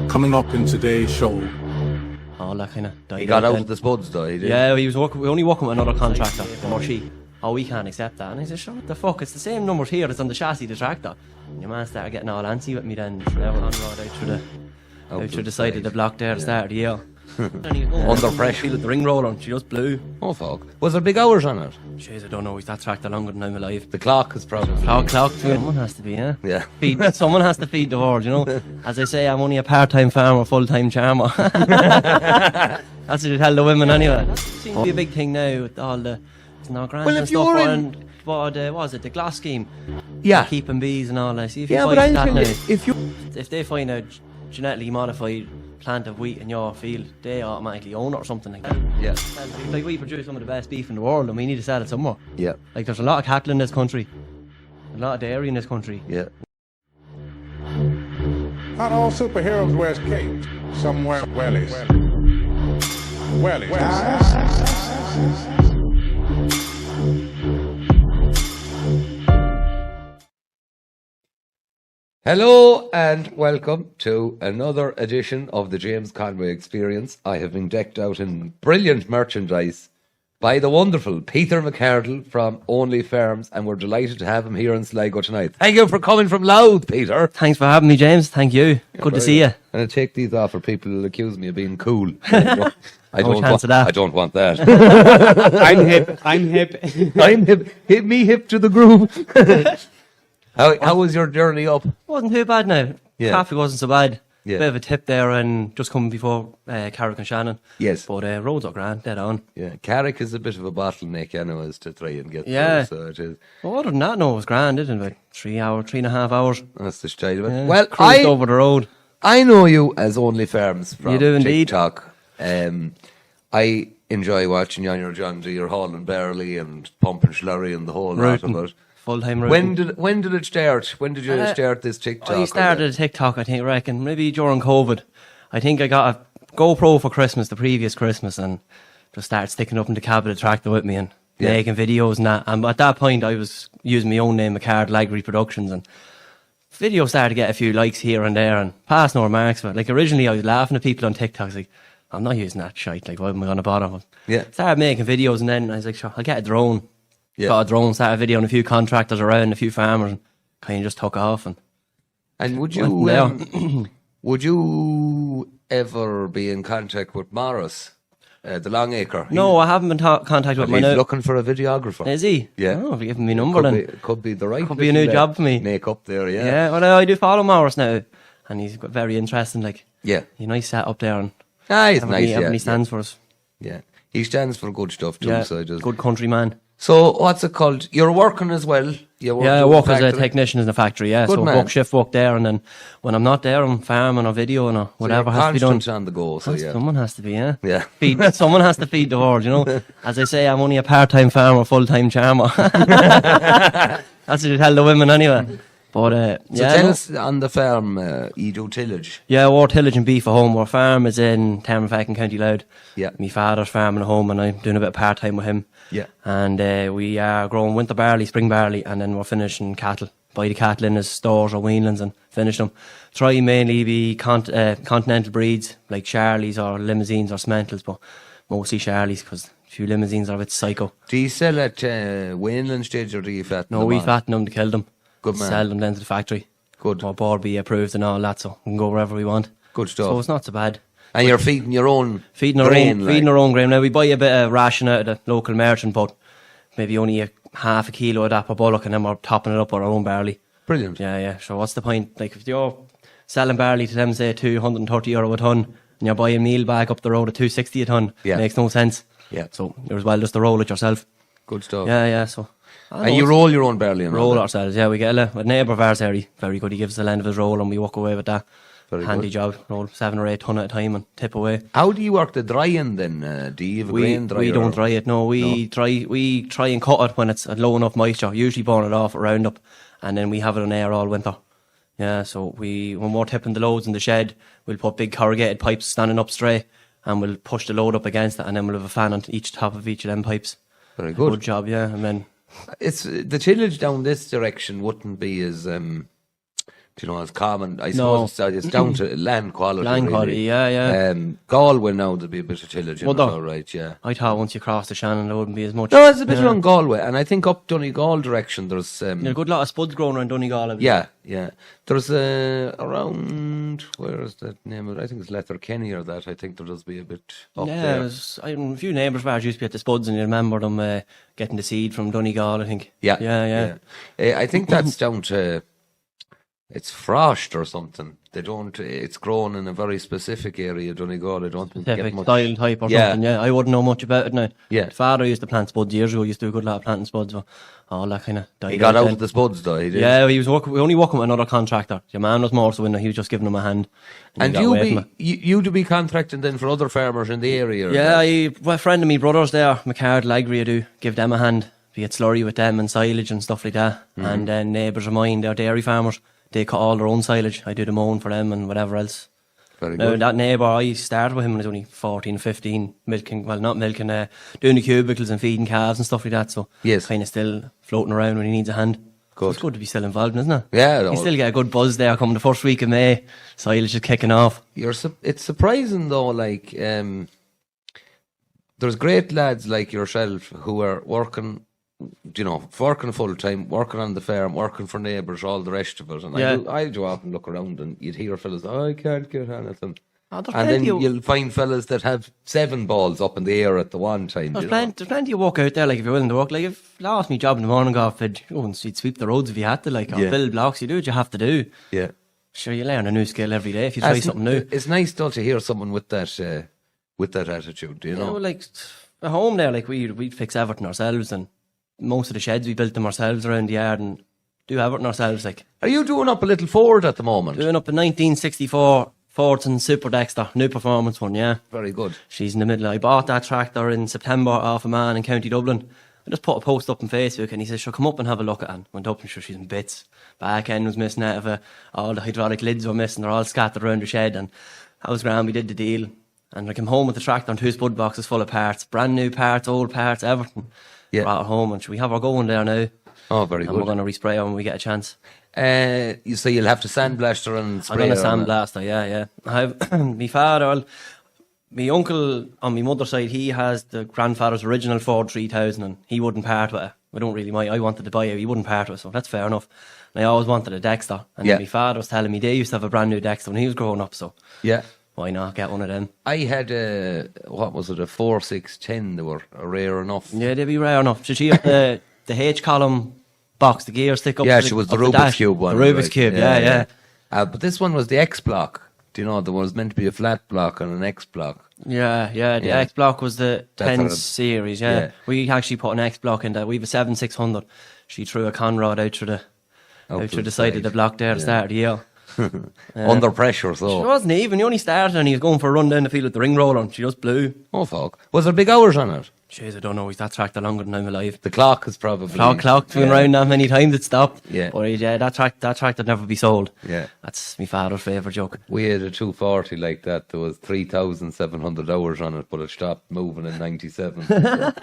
Coming up in today's show. All that kind of died. He got out then. of the spuds though, he did. Yeah, he was working. We only working with another contractor, or she. Oh, we can't accept that. And I said, sure, what the fuck? It's the same numbers here that's on the chassis of the tractor. And your man started getting all antsy with me then. Never on road out through the side of the block there at the start of the year. Under pressure. She with the ring roller and she just blew. Oh fuck. Was there big hours on it? Jeez, I don't know. He's that tractor longer than I'm alive. The clock is probably... Clock. Someone has to be, yeah? Yeah. Someone has to feed the world, you know? As I say, I'm only a part-time farmer, full-time charmer. That's what you tell the women anyway. It seems to be a big thing now with all the... grants and stuff. And what was it? The glass scheme. Yeah. Keeping bees and all that. See if yeah, you but find that now. if they find a genetically modified plant of wheat in your field, they automatically own it or something like that. Yeah. And, like, we produce some of the best beef in the world and we need to sell it somewhere. Yeah. Like, there's a lot of cattle in this country, a lot of dairy in this country. Yeah. Not all superheroes wear capes. Some wear wellies. Hello and welcome to another edition of the James Conway Experience. I have been decked out in brilliant merchandise by the wonderful Peter McCardle from Only Farms, and we're delighted to have him here in Sligo tonight. Thank you for coming from Louth, Peter. Thanks for having me, James. Thank you. Good to see you. And I take these off for people who accuse me of being cool. I don't want that. I'm hip. I'm hip. Hit me hip to the groove. How was your journey up? Wasn't too bad now. Yeah. Traffic wasn't so bad. Yeah. Bit of a tip there and just coming before Carrick and Shannon. Yes. But roads are grand, dead on. Yeah, Carrick is a bit of a bottleneck anyways to try and get Yeah. through, so it is. Well, other than that, no, it was grand, didn't it? About 3.5 hours. That's the style of it. Yeah. Well, Cruised over the road. I know you as Only Farms from You do indeed. TikTok. I enjoy watching you on your John Deere hauling barley and pumping slurry and the whole lot of it. Full-time routing. When did it start? When did you start this TikTok? I started a TikTok, I reckon, maybe during COVID. I think I got a GoPro for Christmas, the previous Christmas, and just started sticking up in the cab of the tractor with me and making videos and that. And at that point, I was using my own name, McCardle Agri Productions, and videos started to get a few likes here and there and pass no remarks. But like originally, I was laughing at people on TikTok. I was like, I'm not using that shite. Like, why am I going to bother? Yeah. Started making videos, and then I was like, sure, I'll get a drone. Yeah. Got a drone, started videoing a few contractors around, a few farmers, and kind of just took off. And would you ever be in contact with Morris, the Longacre? No, I haven't been in contact with him. He's looking for a videographer. Is he? Yeah. Oh, if you give him my number, then Could be the right. could be a new job for me. Make up there, yeah. Yeah, well, I do follow Morris now, and he's got very interesting. Like, Yeah. he's nice set up there, and He's nice. he stands for us. Yeah. He stands for good stuff too. Yeah, So just good countryman. So what's it called? You're working as well. I work as a technician in the factory. Yeah, Good so man. shift work there, and then when I'm not there, I'm farming or videoing or whatever has to be done. Constant on the go. So yeah. Someone has to be, yeah. Yeah. Someone has to feed the world, you know. As I say, I'm only a part-time farmer, full-time charmer. That's what you tell the women anyway. But So tell us on the farm, you do tillage. Yeah, we're tillage and beef at home. Our farm is in Termonfeck in County Louth. Yeah. My father's farming at home, and I'm doing a bit of part-time with him. Yeah. And we are growing winter barley, spring barley, and then we're finishing cattle. Buy the cattle in his stores or weanlings and finish them. Try mainly be continental breeds, like Charlies or Limousines or Smentals, but mostly Charlies, because a few Limousines are a bit psycho. Do you sell at weanling stage or do you fatten them? No, we on? fatten them to kill them. Good man. Sell them then to the factory. Good. Our board be approved and all that, so we can go wherever we want. Good stuff. So it's not so bad. And you're feeding your own Feeding our grain, own grain. Now we buy a bit of ration out of the local merchant, but maybe only half a kilo of that per bullock, and then we're topping it up with our own barley. Brilliant. Yeah. So what's the point? Like if you're selling barley to them, say €230 a ton, and you're buying meal back up the road at €260 a ton, makes no sense. Yeah. So you're as well just to roll it yourself. Good stuff. Yeah. So. And you roll your own barley and roll ourselves. Yeah, we get a neighbour of ours there. Very good. He gives us the end of his roll, and we walk away with that. Very handy good. job. Roll 7 or 8 ton at a time and tip away. How do you work the drying then? Do you have a grain dryer? We don't dry it. No, we try and cut it when it's at low enough moisture. Usually burn it off at Roundup, and then we have it on air all winter. Yeah, so when we're tipping the loads in the shed, we'll put big corrugated pipes standing up straight, and we'll push the load up against it, and then we'll have a fan on each top of each of them pipes. Very good. Good job, yeah. And then it's the tillage down this direction wouldn't be as you know, it's common. I No. suppose it's down to land quality. Land really. quality, yeah. Galway now, there'd be a bit of tillage in Well, it, no. all right, yeah. I thought once you cross the Shannon, there wouldn't be as much. No, it's a bit around Galway, and I think up Donegal direction there's... There's a good lot of spuds growing around Donegal. yeah. There's around... Where is that name of it? I think it's Letterkenny or that. I think there does be a bit up there. I a few neighbours of ours used to be at the spuds, and you remember them getting the seed from Donegal, I think. Yeah. I think that's down to... It's froshed or something. They don't. It's grown in a very specific area, Donegal. I don't think they get Specific much. style type or something, yeah. I wouldn't know much about it now. Yeah. My father used to plant spuds years ago, used to do a good lot of planting spuds, but all that kind of died He got out then. of the spuds, though. He did. Yeah, he was we only working with another contractor. Your man was more so in there, he was just giving him a hand. And he got away from it. you to be contracting then for other farmers in the area? Or Yeah, that? a friend of me brothers there, McCardle, Agri, I do give them a hand. Be it slurry with them and silage and stuff like that. And then neighbours of mine, they're dairy farmers. They cut all their own silage. I do the mowing for them and whatever else. Very Now, good. that neighbour, I started with him when I was only 14, 15, doing the cubicles and feeding calves and stuff like that. So, Yes. kind of still floating around when he needs a hand. Good. So it's good to be still involved, isn't it? Yeah, You still get a good buzz there coming the first week of May. Silage is kicking off. It's surprising though. Like, there's great lads like yourself who are working. You know, working full time, working on the farm, working for neighbours, all the rest of it. And Yeah. I go out and look around, and you'd hear fellas, I can't get anything. Oh, there's And then plenty of- you'll find fellas that have 7 balls up in the air at the one time. There's you know? plenty of work out there, like if you're willing to work. Like if I lost my job in the morning, you'd sweep the roads if you had to, like, or Yeah. build blocks, you do what you have to do. Yeah. Sure, you learn a new skill every day if you try something new. It's nice though to hear someone with that attitude, you You know. know, like at home there, like we'd fix everything ourselves, and most of the sheds we built them ourselves around the yard and do everything ourselves. Like Are you doing up a little Ford at the moment? doing up a 1964 Fordson Super Dexter, new performance one, yeah. Very good. She's in the middle. I bought that tractor in September off a man in County Dublin. I just put a post up on Facebook and he says, "Sure, come up and have a look at it." Went up and sure, she's in bits. Back end was missing out of it. All the hydraulic lids were missing. They're all scattered around the shed, and that was grand. We did the deal. And I came home with the tractor and 2 spud boxes full of parts. Brand new parts, old parts, everything. Yeah. Brought it home, and we have our going there now. Oh, very And we're good. going to respray her when we get a chance. You say you'll have to sandblast her and I'm spray going to her on it. sandblast her, yeah. I have my father, my uncle on my mother's side, he has the grandfather's original Ford 3000 and he wouldn't part with it. I don't really mind. I wanted to buy it, he wouldn't part with it, so that's fair enough. And I always wanted a Dexter. And Yeah. my father was telling me they used to have a brand new Dexter when he was growing up, so Yeah. why not get one of them? I had a 4610. They were rare enough. Yeah, they'd be rare enough. Should she have the H-column box, the gear stick up? Yeah, to she was the up Rubik's dash? Cube one. The Rubik's right. Cube, yeah. But this one was the X block. Do you know, there was meant to be a flat block and an X block. Yeah, the Yeah. X block was the That's 10 what series, yeah. yeah. We actually put an X block in that. We have a 7600. She threw a conrod out through the side of the block there at the start of the year. Under pressure, She so. wasn't even. He only started and he was going for a run down the field with the ring roller and she just blew. Oh, fuck. Was there big hours on it? Jeez, I don't know. He's that tractor longer than I'm alive. The clock is probably. Clock's been round that many times it stopped. Yeah. But yeah, that tractor'd never be sold. Yeah. That's my father's favourite joke. We had a 240 like that. There was 3,700 hours on it, but it stopped moving in 97. So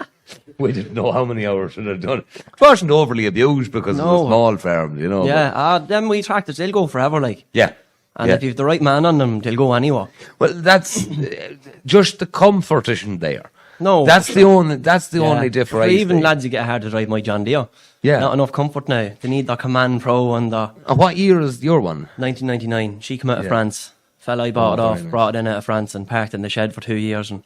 we didn't know how many hours it had done. It wasn't overly abused because it was No. a small farm, you know. Yeah, them wee tractors, they'll go forever, like. Yeah. And yeah. if you've the right man on them, they'll go anywhere. Well, that's just the comfort isn't there. No. That's the only difference. Even lads who get hard to drive my John Deere. Yeah. Not enough comfort now. They need their Command Pro and the And what year is your one? 1999. She came out of Yeah. France. Fella I bought it off, very nice. brought it in out of France and parked in the shed for 2 years and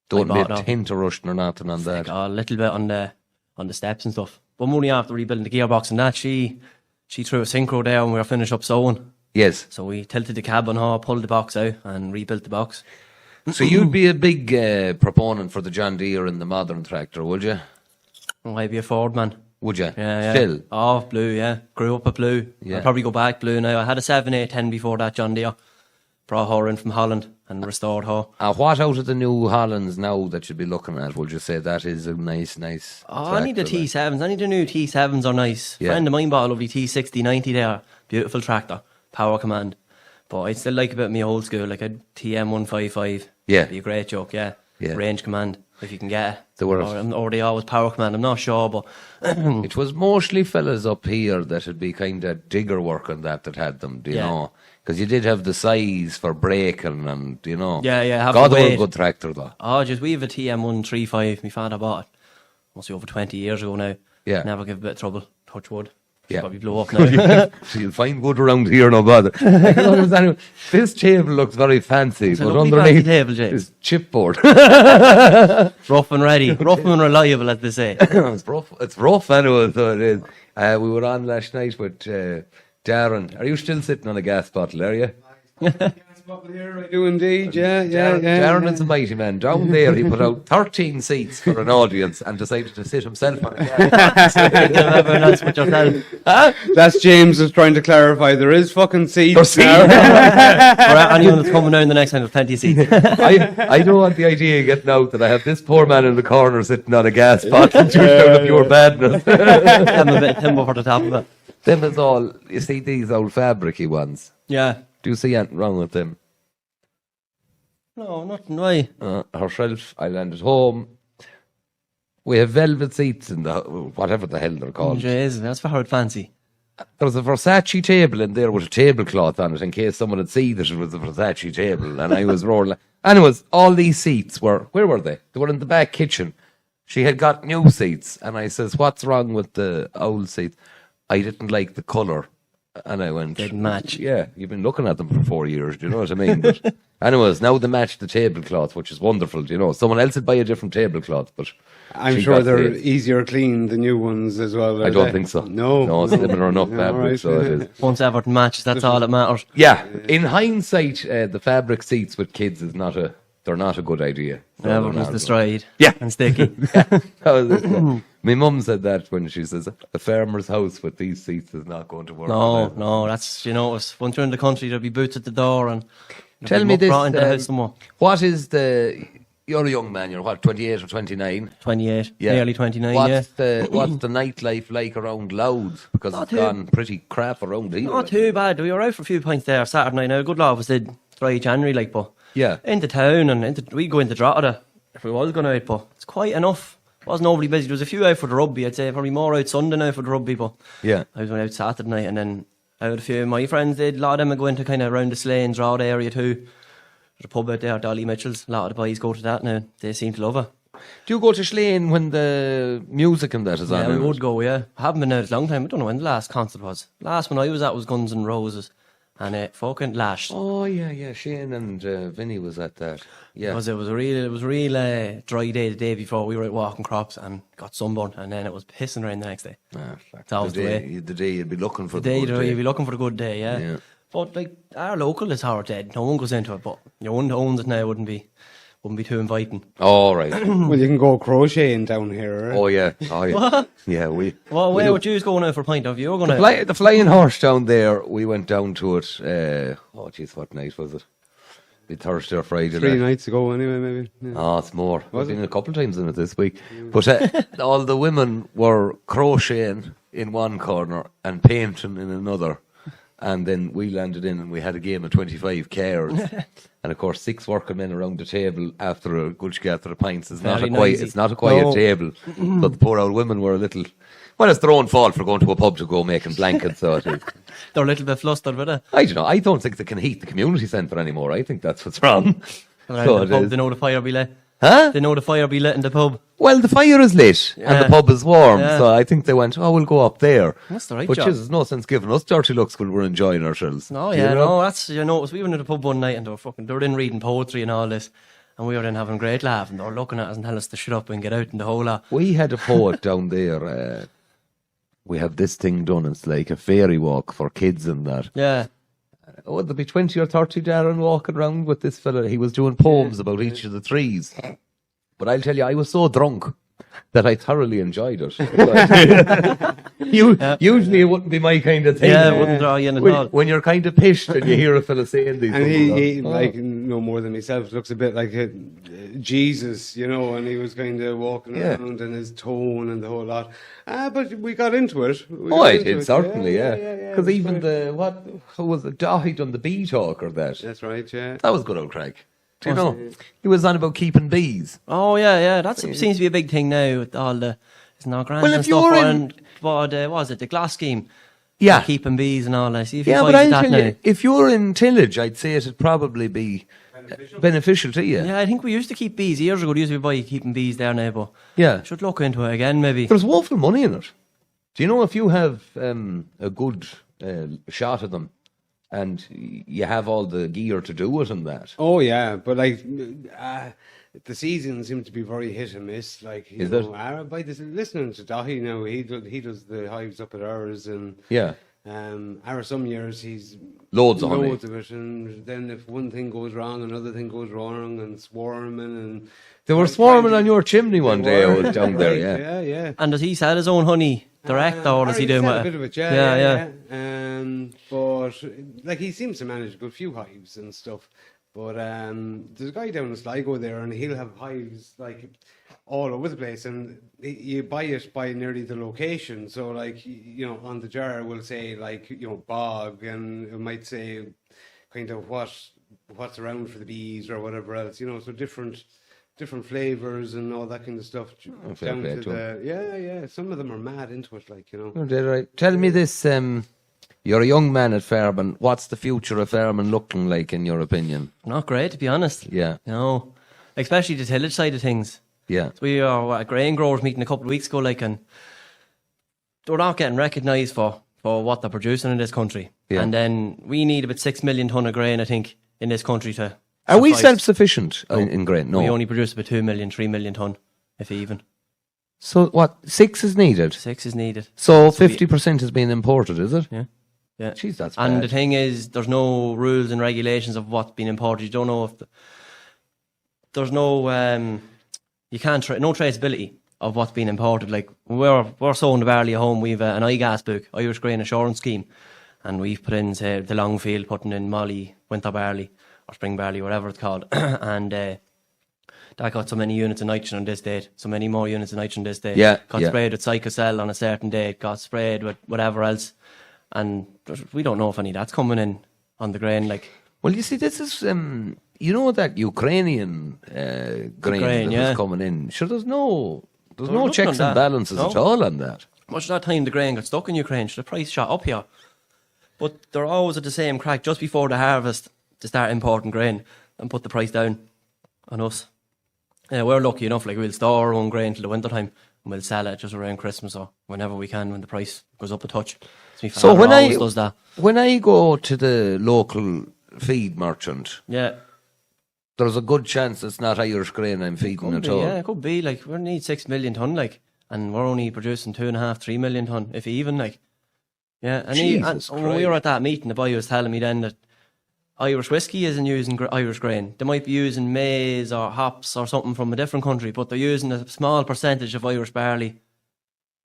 Don't I be bought it a off. hint of rushing or nothing on that. A little bit on the steps and stuff. But only after rebuilding the gearbox and that, she threw a synchro there when we were finished up sewing. Yes. So we tilted the cab on her, pulled the box out and rebuilt the box. So you'd be a big proponent for the John Deere and the modern tractor, would you? Oh, I'd be a Ford man. Would you? Yeah. Still? Oh, blue, yeah. Grew up a blue. Yeah. I'd probably go back blue now. I had a 7-8-10 before that John Deere. Brought her in from Holland and restored her. What out of the New Hollands now that you'd be looking at? Would you say that is a nice Oh, I need the tractor, like? T7s. I need the new T7s are nice. Yeah. Friend of mine bought a lovely T60-90 there. Beautiful tractor. Power command. But I'd still like a bit of my old school, like a TM155. Yeah. Be a great joke, yeah. Yeah. Range command. if you can get it. They were- or they always Power Command, I'm not sure, but It was mostly fellas up here that would be kind of digger work and that had them, do you Yeah. know? Because you did have the size for braking and, you know. Yeah, have God, the they were a weight. good tractor, though. Oh, just we have a TM135. My father bought it. Must be over 20 years ago now. Yeah. Never give a bit of trouble. Touch wood. Yeah. Probably blow up now. So you'll find wood around here, no bother. Anyway, this table looks very fancy, It's a but lovely underneath fancy table, James. is chipboard. Rough and ready. Rough and reliable, as they say. It's rough anyway, so it is. We were on last night with Darren. Are you still sitting on a gas bottle, are you? Here I do indeed, yeah. Darren is a mighty man. Down there, he put out 13 seats for an audience and decided to sit himself on a gas Never announce with yourself. That's James is trying to clarify. There is fucking seats. Or anyone that's coming down the next time, there's plenty of seats. I don't want the idea of getting out that I have this poor man in the corner sitting on a gas bottle just out of pure badness. Have a bit of timber for the top of it. Them is all, you see these old fabricy ones. Yeah. Do you see anything wrong with them? No, nothing. Why? Herself, I landed home. We have velvet seats in the, whatever the hell they're called. Jeez, that's very fancy. There was a Versace table in there with a tablecloth on it in case someone had seen that it was a Versace table. And I was rolling. Anyways, all these seats were, where were they? They were in the back kitchen. She had got new seats. And I says, what's wrong with the old seats? I didn't like the colour. And I went, Didn't match. Yeah, you've been looking at them for 4 years, do you know what I mean? But anyways, now they match the tablecloth, which is wonderful, do you know? Someone else would buy a different tablecloth, but I'm she sure got they're the- easier clean, the new ones as well. I don't think so. No, it's similar enough Yeah, fabric, right. so it is. Once Everton matches, that's all that matters. Yeah, in hindsight, the fabric seats with kids is they're not a good idea. So they're Everton's not- destroyed. Yeah. And sticky. That was it, yeah. My mum said that when she says a farmer's house with these seats is not going to work. No, that's, you know, once you're in the country, there'll be boots at the door and Tell me this, brought into the house some more. what is you're a young man, you're what, 28 or 29? 28, Yeah. nearly 29, What's yeah. what's the nightlife like around Louth? Because Not it's too- gone pretty crap around here. Not too bad. We were out for a few pints there Saturday night. Now, good lot of us did dry January, like, but Yeah. into town and we go into Drogheda if we was going out, but it's quite enough. Wasn't overly busy. There was a few out for the rugby. I'd say probably more out Sunday now for the rugby, but Yeah. I was going out Saturday night, and then out a few of my friends did. A lot of them would go into kind of around the Slanes, Drogheda area too. There's a pub out there, Dolly Mitchell's. A lot of the boys go to that now. They seem to love it. Do you go to Slane when the music and that is Yeah, on? we would go, yeah. I haven't been out a long time. I don't know when the last concert was. Last one I was at was Guns N' Roses. And it fucking lashed. Oh yeah. Shane and Vinny was at that. Yeah. It was a real dry day the day before. We were out walking crops and got sunburned, and then it was pissing rain the next day. Fuck. It's always the The day you'd be looking for The day good you'd day. be looking for a good day, yeah. Yeah. But like our local is hard dead. No one goes into it, but your one that owns it now wouldn't be too inviting. All right. Well, you can go crocheting down here. Right? Oh yeah. What? Yeah, we. Well, we where do- would you going out for a pint of? You're going out. The Flying Horse down there, we went down to it. Oh, jeez, what night was it? Be Thursday or Friday. 3 night. nights ago, anyway, maybe. Yeah. Oh, it's more. Was I've been it? a couple of times in it this week. But all the women were crocheting in one corner and painting in another. And then we landed in and we had a game of 25 cards. And of course, 6 working men around the table after a good scatter of pints is not Very a quiet. noisy. It's not a quiet No. table. But the poor old women were a little. Well, it's their own fault for going to a pub to go making blankets. So it is. They're a little bit flustered with it. I don't know. I don't think they can heat the community centre anymore. I think that's what's wrong. So The it pub, is. they know the fire be lit. Huh? They know the fire be lit in the pub. Well, the fire is lit and Yeah. the pub is warm, Yeah. so I think they went, oh, we'll go up there. That's the right But job. there's no sense giving us dirty looks when we're enjoying ourselves. No, Do you yeah, know? no, that's, you know, we went to the pub one night and they were in reading poetry and all this, and we were in having a great laugh, and they were looking at us and telling us to shut up and get out and the whole lot. We had a poet down there. We have this thing done. It's like a fairy walk for kids and that. Yeah. Oh, there'd be 20 or 30 Darren walking around with this fella. He was doing poems about each of the trees. But I'll tell you, I was so drunk that I thoroughly enjoyed it. Usually it wouldn't be my kind of thing. Yeah, it wouldn't draw you in at all. When you're kind of pissed and you hear a fella saying these And things. he oh. like, no more than myself, looks a bit like Jesus, you know, and he was kind of walking Yeah. around and his tone and the whole lot. But we got into it. Oh, I did, certainly, yeah. Because even who was it, Dahi done the bee talk or that? That's right, yeah. That was good old crack. Do you know? He was on about keeping bees. Oh yeah. That seems to be a big thing now with all the grants Well, and if stuff. you're And what was it? The glass scheme. Yeah. For keeping bees and all that. See if you Yeah, find but I'll that tell now. you, if you're in tillage, I'd say it'd probably be beneficial to you. Yeah, I think we used to keep bees years ago. There used to be by keeping bees there now, but Yeah. should look into it again maybe. There's woeful money in it. Do you know if you have a good shot of them and you have all the gear to do it and that? Oh yeah, but like the season seems to be very hit and miss. Like you Is know, it? by listening to Dahi now, he does the hives up at ours, and Yeah. some years he's Loads of honey. loads of it, and then if one thing goes wrong, another thing goes wrong, and swarming and They were swarming on your chimney one day. I was down there, yeah. yeah. And does he sell his own honey direct, or does he do a it? bit of it? Yeah. But like he seems to manage a good few hives and stuff. But there's a guy down in Sligo there, and he'll have hives like all over the place, and you buy it by nearly the location. So like you know, on the jar it will say like bog, and it might say kind of what's around for the bees or whatever else. So different flavors and all that kind of stuff. fair play to Yeah. Some of them are mad into it, like Oh, did I? Tell me this, you're a young man at Fairbairn. What's the future of Fairbairn looking like in your opinion? Not great, to be honest. Yeah. No, especially the tillage side of things. Yeah. We are a grain growers meeting a couple of weeks ago, like, and they're not getting recognised for what they're producing in this country. Yeah. And then we need about 6 million tonne of grain, I think, in this country to. Are we suffice. self-sufficient in grain? No. We only produce about 2 million, 3 million tonne, if even. So what, 6 is needed? 6 is needed. So 50% has been imported, is it? Yeah. Jeez, that's And bad. the thing is, there's no rules and regulations of what's been imported. You don't know if there's no you can't no traceability of what's been imported. Like we're sowing the barley at home. We've an IGAS book, Irish Grain Assurance Scheme, and we've put in say the long field, putting in molly, winter barley or spring barley, whatever it's called, and that got so many units of nitrogen on this date, so many more units of nitrogen this day. Got sprayed with Psychocell on a certain day. Got sprayed with whatever else. And we don't know if any of that's coming in on the grain. Like, well, you see, this is that Ukrainian grain that is coming in. Sure, there's no checks and balances at all on that. Much of that time the grain got stuck in Ukraine, so the price shot up here. But they're always at the same crack just before the harvest to start importing grain and put the price down on us. We're lucky enough, like we'll store our own grain till the winter time and we'll sell it just around Christmas or whenever we can when the price goes up a touch. So when when I go to the local feed merchant, there's a good chance it's not Irish grain I'm feeding at all. Yeah, it could be. Like we need 6 million tonne, like, and we're only producing 2.5, 3 million tonne, if even. Like, yeah. And when we were at that meeting, the boy was telling me then that Irish whiskey isn't using Irish grain. They might be using maize or hops or something from a different country, but they're using a small percentage of Irish barley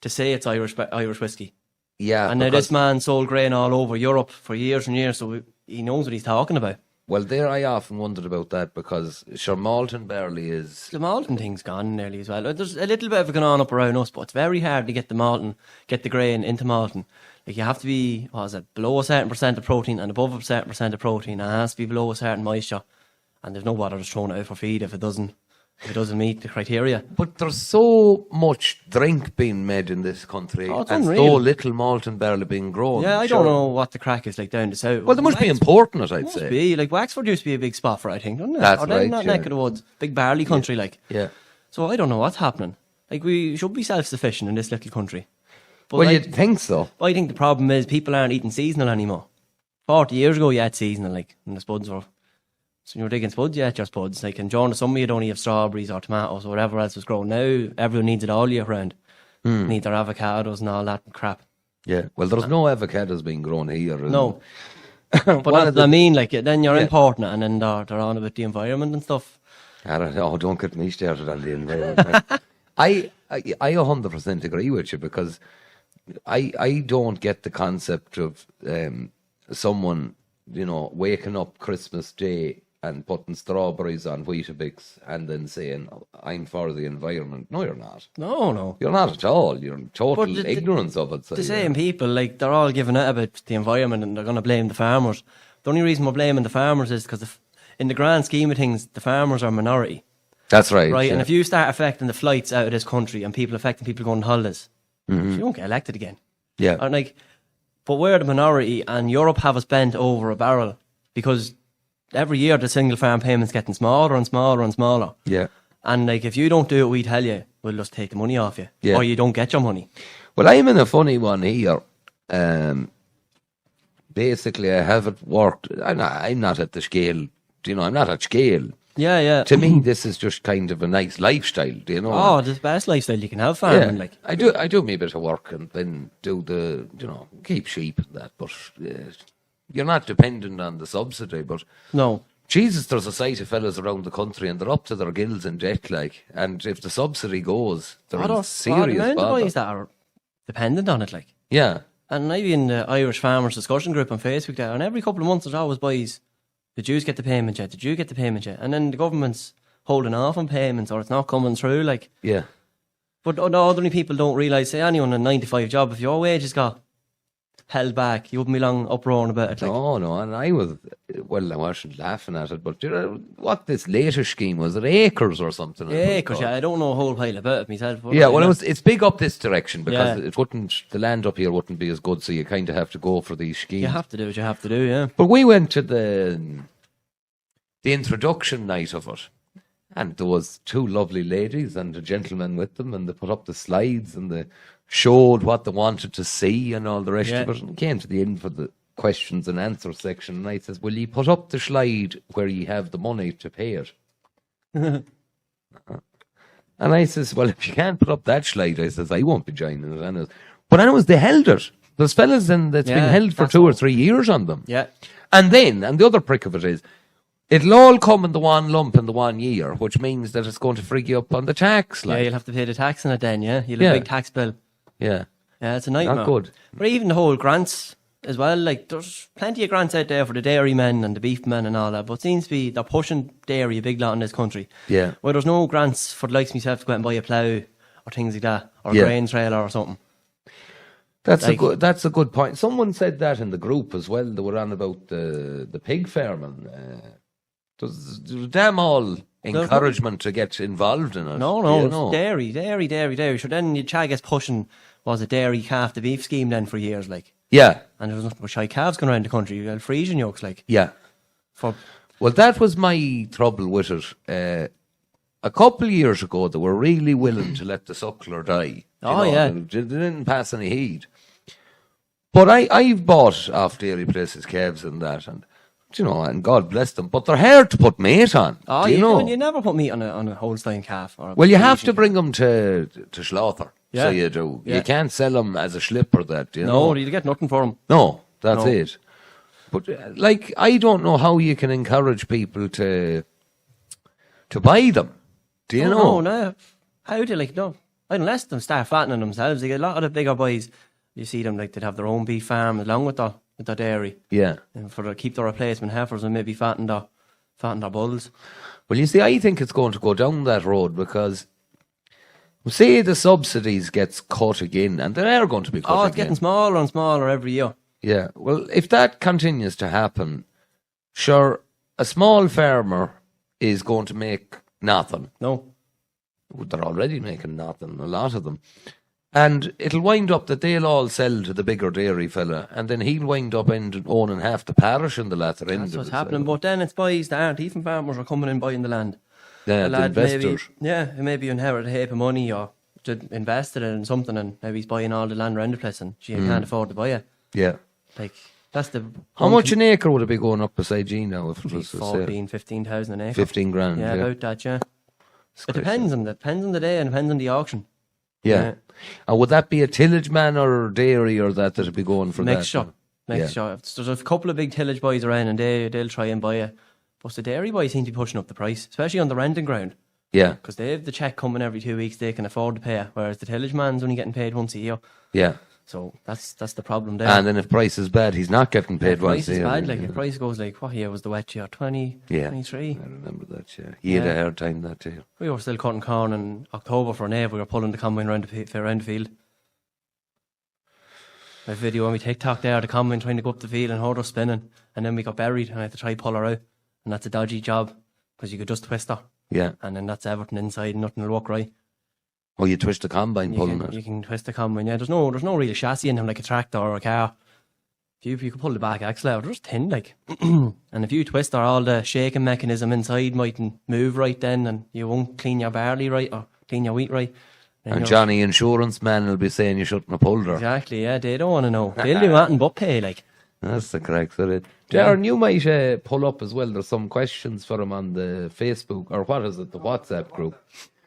to say it's Irish whiskey. Yeah, and now this man sold grain all over Europe for years and years, so he knows what he's talking about. Well, there I often wondered about that because sure, malt and barley is... The malting thing's gone nearly as well. There's a little bit of it going on up around us, but it's very hard to get the grain into malting. Like you have to be, below a certain percent of protein and above a certain percent of protein, and it has to be below a certain moisture. And there's no bother just throwing it out for feed if it doesn't meet the criteria. But there's so much drink being made in this country, and so little malt and barley being grown. Yeah, I don't know what the crack is like down the south. Well, they must be importing it, I'd say. Must be. Like Wexford used to be a big spot for it, I think, doesn't it? That's right. That neck of the woods, big barley country, like. Yeah. So I don't know what's happening. Like we should be self-sufficient in this little country. But well, you'd think so. I think the problem is people aren't eating seasonal anymore. 40 years ago, you had seasonal, like, and the spuds were. So you were digging spuds, you had your spuds. Like, and during the summer, you'd only have strawberries or tomatoes or whatever else was growing. Now, everyone needs it all year round. Need their avocados and all that crap. Yeah, well, there's no avocados being grown here. No. But that's what I mean, like, then you're importing it and then they're on about the environment and stuff. Don't get me started on the environment. I 100% agree with you because I don't get the concept of someone, waking up Christmas Day and putting strawberries on Weetabix and then saying, I'm for the environment. No, you're not. No. You're not at all. You're in total ignorance of it. So the same people, like, they're all giving out about the environment and they're going to blame the farmers. The only reason we're blaming the farmers is because in the grand scheme of things, the farmers are a minority. That's right. Right, yeah. and if you start affecting the flights out of this country and people affecting people going on holidays, you won't get elected again. Yeah. And like, but we're the minority, and Europe have us bent over a barrel because every year the single farm payment's getting smaller and smaller and smaller. Yeah. And like, if you don't do what we tell you, we'll just take the money off you, Yeah. or you don't get your money. Well, I'm in a funny one here. Basically, I haven't worked. I'm not at the scale. I'm not at scale. Yeah, yeah. To me, this is just kind of a nice lifestyle. Oh, the best lifestyle you can have, farming. Yeah, Like, I do me a bit of work and then do the, keep sheep and that. But you're not dependent on the subsidy. But no. Jesus, there's a sight of fellas around the country and they're up to their gills in debt, like. And if the subsidy goes, they're in The serious amount of bother. boys that are dependent on it, like. Yeah, And maybe in the Irish Farmers discussion group on Facebook there, and every couple of months there's always boys, did you get the payment yet? Did you get the payment yet? And then the government's holding off on payments, or it's not coming through, like. yeah. But the ordinary people don't realise, say, anyone in a 9-to-5 job, if your wages got held back, you wouldn't be long uproaring about it. Like. No, and I wasn't laughing at it, but what this later scheme was, it acres or something? Yeah, because I don't know a whole pile about it myself. but Yeah, I well, know. it's big up this direction because Yeah. the land up here wouldn't be as good, so you kind of have to go for these schemes. You have to do what you have to do, yeah. But we went to the introduction night of it, and there was two lovely ladies and a gentleman with them, and they put up the slides and they showed what they wanted to see and all the rest of it. And came to the end for the questions and answers section, and I says, "Will you put up the slide where you have the money to pay it?" And I says, "Well, if you can't put up that slide," I says, "I won't be joining it." Anyways, they held it. There's fellas that's been held for 2 or 3 years on them. Yeah. And the other prick of it is, it'll all come in the one lump in the 1 year, which means that it's going to frig you up on the tax. Yeah, you'll have to pay the tax on it then, yeah? You'll have Yeah. a big tax bill. Yeah. Yeah, it's a nightmare. Not good. But even the whole grants as well, like, there's plenty of grants out there for the dairy men and the beef men and all that, but it seems to be, they're pushing dairy a big lot in this country. Yeah. Where there's no grants for the likes of myself to go out and buy a plough or things like that, or a Yeah. grain trailer or something. That's Like- a good point. Someone said that in the group as well. They were on about the pig farming. There's damn all encouragement to get involved in it. No, you it's know. dairy. So then your chag gets pushing, was a dairy calf to beef scheme then for years, like. Yeah, And there was nothing but shy calves going around the country. You had Frisian yokes, like. yeah. For Well, that was my trouble with it. A couple of years ago, they were really willing to let the suckler die. Yeah. They didn't pass any heed. But I've bought off dairy places calves and that, and and God bless them. But they're hard to put meat on. do you know? you never put meat on a Holstein calf. Or a Well, you have to Frisian bring them to slaughter. Yeah. So you do. Yeah. You can't sell them as a slip or that. You calf. know? No, you get nothing for them. No, that's No. it. But I don't know how you can encourage people to buy them. Do you know? No. How do you, no? Unless them start fattening themselves. Like, a lot of the bigger boys, you see them, like, they'd have their own beef farm along with their dairy. Yeah. And keep their replacement heifers and maybe fatten their bulls. Well, you see, I think it's going to go down that road because, say, the subsidies gets cut again, and they are going to be cut It's again. getting smaller and smaller every year. Yeah. Well, if that continues to happen, sure, a small farmer is going to make nothing. No. They're already making nothing, a lot of them. And it'll wind up that they'll all sell to the bigger dairy fella, and then he'll wind up owning half the parish in the latter end. That's of what's it, happening. so. But then it's boys that aren't even farmers are coming in buying the land. Yeah, A the lad investors. maybe inherited a heap of money or invested it in something, and maybe he's buying all the land around the place and he can't afford to buy it. Yeah. Like, that's the... How much an acre would it be going up beside G now if it was to say 14, 15,000 an acre. 15 grand? Yeah, Yeah, about that, yeah. It's It crazy. depends on the day and depends on the auction. Yeah. And would that be a tillage man or dairy or that'd be going for Mixture. that? Mixture. There's a couple of big tillage boys around and they'll try and buy it. But the dairy boys seem to be pushing up the price, especially on the renting ground. Yeah. Because they have the check coming every 2 weeks, they can afford to pay it, whereas the tillage man's only getting paid once a year. Yeah. So that's the problem there. And then if price is bad, he's not getting paid If once price a is year. bad, like if price goes like, what year was the wet year? 20, Yeah. 23? I remember that, yeah. He had a hard time that year. We were still cutting corn in October for Nave. We were pulling the combine around the field. A video on my TikTok there, the combine trying to go up the field and hold her spinning, and then we got buried and I had to try pull her out. and that's a dodgy job because you could just twist her, Yeah. and then that's everything inside, and nothing will work right. Oh, you twist the combine pulling it. You can twist the combine. Yeah, there's no real chassis in them like a tractor or a car. If you can pull the back axle out, they're just thin like. And if you twist her, all the shaking mechanism inside mightn't move right then, and you won't clean your barley right or clean your wheat right. And Johnny Insurance Man will be saying you shouldn't have pulled her. Exactly, yeah, they don't want to know. They'll do nothing but pay, like. That's the correct of it. Darren, you might pull up as well. There's some questions for him on the Facebook, or what is it, the WhatsApp group.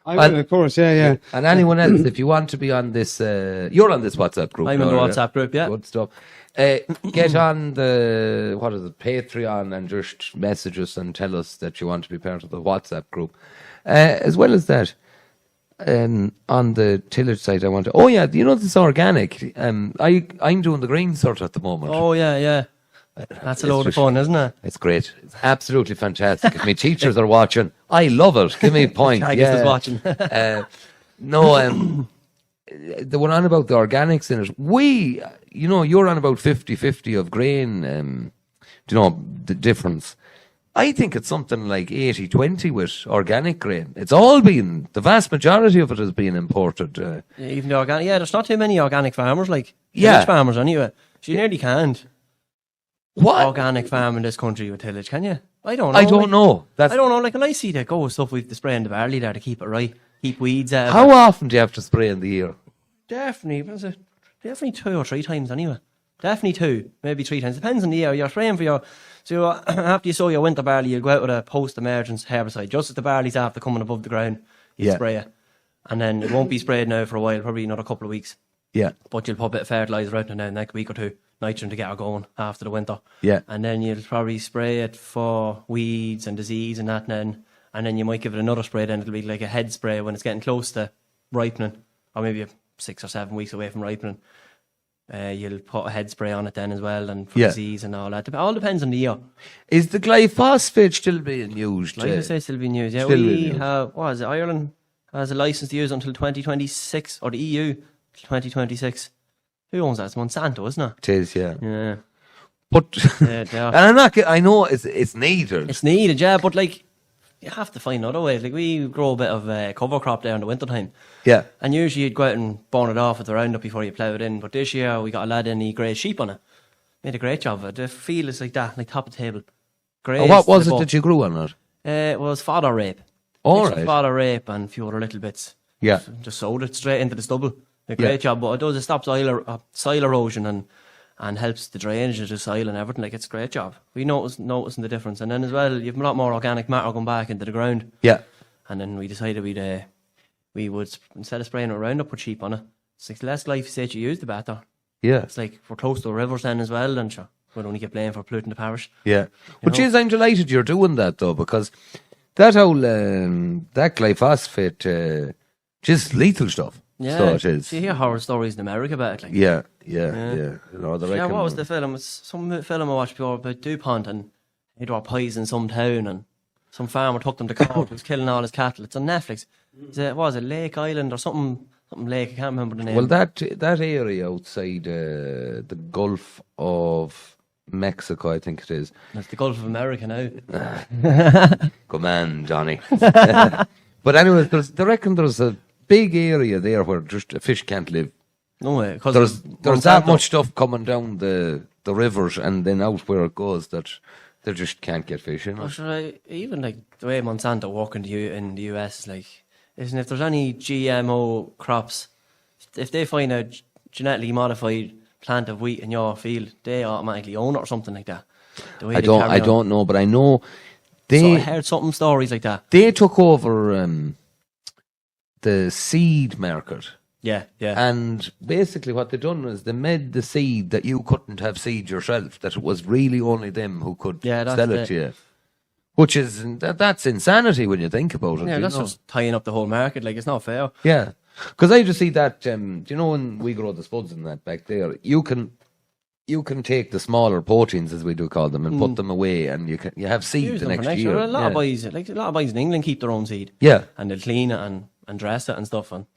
I will, of course, yeah. And anyone else, if you want to be on this, you're on this WhatsApp group. I'm in the WhatsApp group, yeah. Good stuff. Get on the, what is it, Patreon, and just message us and tell us that you want to be part of the WhatsApp group. As well as that, on the tillage site, I want to, you know this organic, I'm doing the green sort at the moment. Oh, yeah. That's a load of fun, isn't it? It's great. It's absolutely fantastic. If my teachers are watching, I love it. Give me a point. I guess watching. They were on about the organics in it. You're on about 50-50 of grain, the difference. I think it's something like 80-20 with organic grain. It's all been, the vast majority of it has been imported. Even the organic, there's not too many organic farmers, like. Yeah. Tillage farmers anyway. So you nearly can't. What? Organic farm in this country with tillage, can you? I don't know. I don't know. I don't know, like when I see that go with stuff with the spray in the barley there to keep it right, keep weeds out. How often do you have to spray in the year? Definitely 2 or 3 times anyway. Definitely 2, maybe 3 times. Depends on the year. You're spraying for your... So after you sow your winter barley, you'll go out with a post-emergence herbicide. Just as the barley's after coming above the ground, you spray it. And then it won't be sprayed now for a while, probably another couple of weeks. Yeah. But you'll put a bit of fertiliser out in the next week or 2, nitrogen to get her going after the winter. Yeah. And then you'll probably spray it for weeds and disease and that, and then you might give it another spray. Then it'll be like a head spray when it's getting close to ripening, or maybe 6 or 7 weeks away from ripening. You'll put a head spray on it then as well, and for disease and all that. It all depends on the year. Is the glyphosate still being used? Glyphosate still being used, yeah. Ireland has a license to use until 2026, or the EU 2026. Who owns that? It's Monsanto, isn't it? It is, yeah. Yeah. But and I'm not. I know it's needed. It's needed, yeah. But like, you have to find other ways. Like we grow a bit of cover crop there in the winter time. Yeah. And usually you'd go out and burn it off with the Roundup before you plough it in. But this year we got a lad in, he grazed sheep on it. Made a great job of it. The field is like that, like top of the table. What was it that you grew on it? It was fodder rape. All right. Fodder rape and a few other little bits. Yeah. Just sowed it straight into the stubble. A great job, but it does, it stops soil erosion and helps the drainage of the soil and everything. Like, it's a great job. We noticing the difference. And then as well, you have a lot more organic matter going back into the ground. Yeah. And then we decided we would, instead of spraying it around, put sheep on it. It's like the less glyphosate you use, the better. Yeah. It's like we're close to rivers then as well, and sure, we'll only get blamed for polluting the parish. Yeah. But geez, I'm delighted you're doing that though, because that whole that glyphosate, just lethal stuff. Yeah, so it is. You hear horror stories in America about it. Like, Yeah. You know, what was the film? It was some film I watched before about DuPont, and they were poisoning some town, and some farmer took them to court. He was killing all his cattle. It's on Netflix. What was it, Lake Island or something lake? I can't remember the name. Well, that area outside the Gulf of Mexico, I think it is. It's the Gulf of America now. Come on, Johnny. But anyway, I reckon there's a big area there where just a fish can't live. No way. Because there's that much stuff coming down the rivers and then out where it goes that they just can't get fish, you know. Even like the way Monsanto work in the US is like, isn't if there's any GMO crops, if they find a genetically modified plant of wheat in your field, they automatically own it or something like that. I don't know, but I know I heard something stories like that. They took over the seed market. Yeah. And basically what they done was they made the seed that you couldn't have seed yourself, that it was really only them who could sell it to you. Which is, that's insanity when you think about it. Yeah, that's just tying up the whole market, like it's not fair. Yeah. Because I just see that, do you know when we grow the spuds and that back there, you can take the smaller proteins, as we do call them, and put them away, and you have seed Use the them for next year. A lot of boys in England keep their own seed. Yeah. And they'll clean it and dress it and stuff and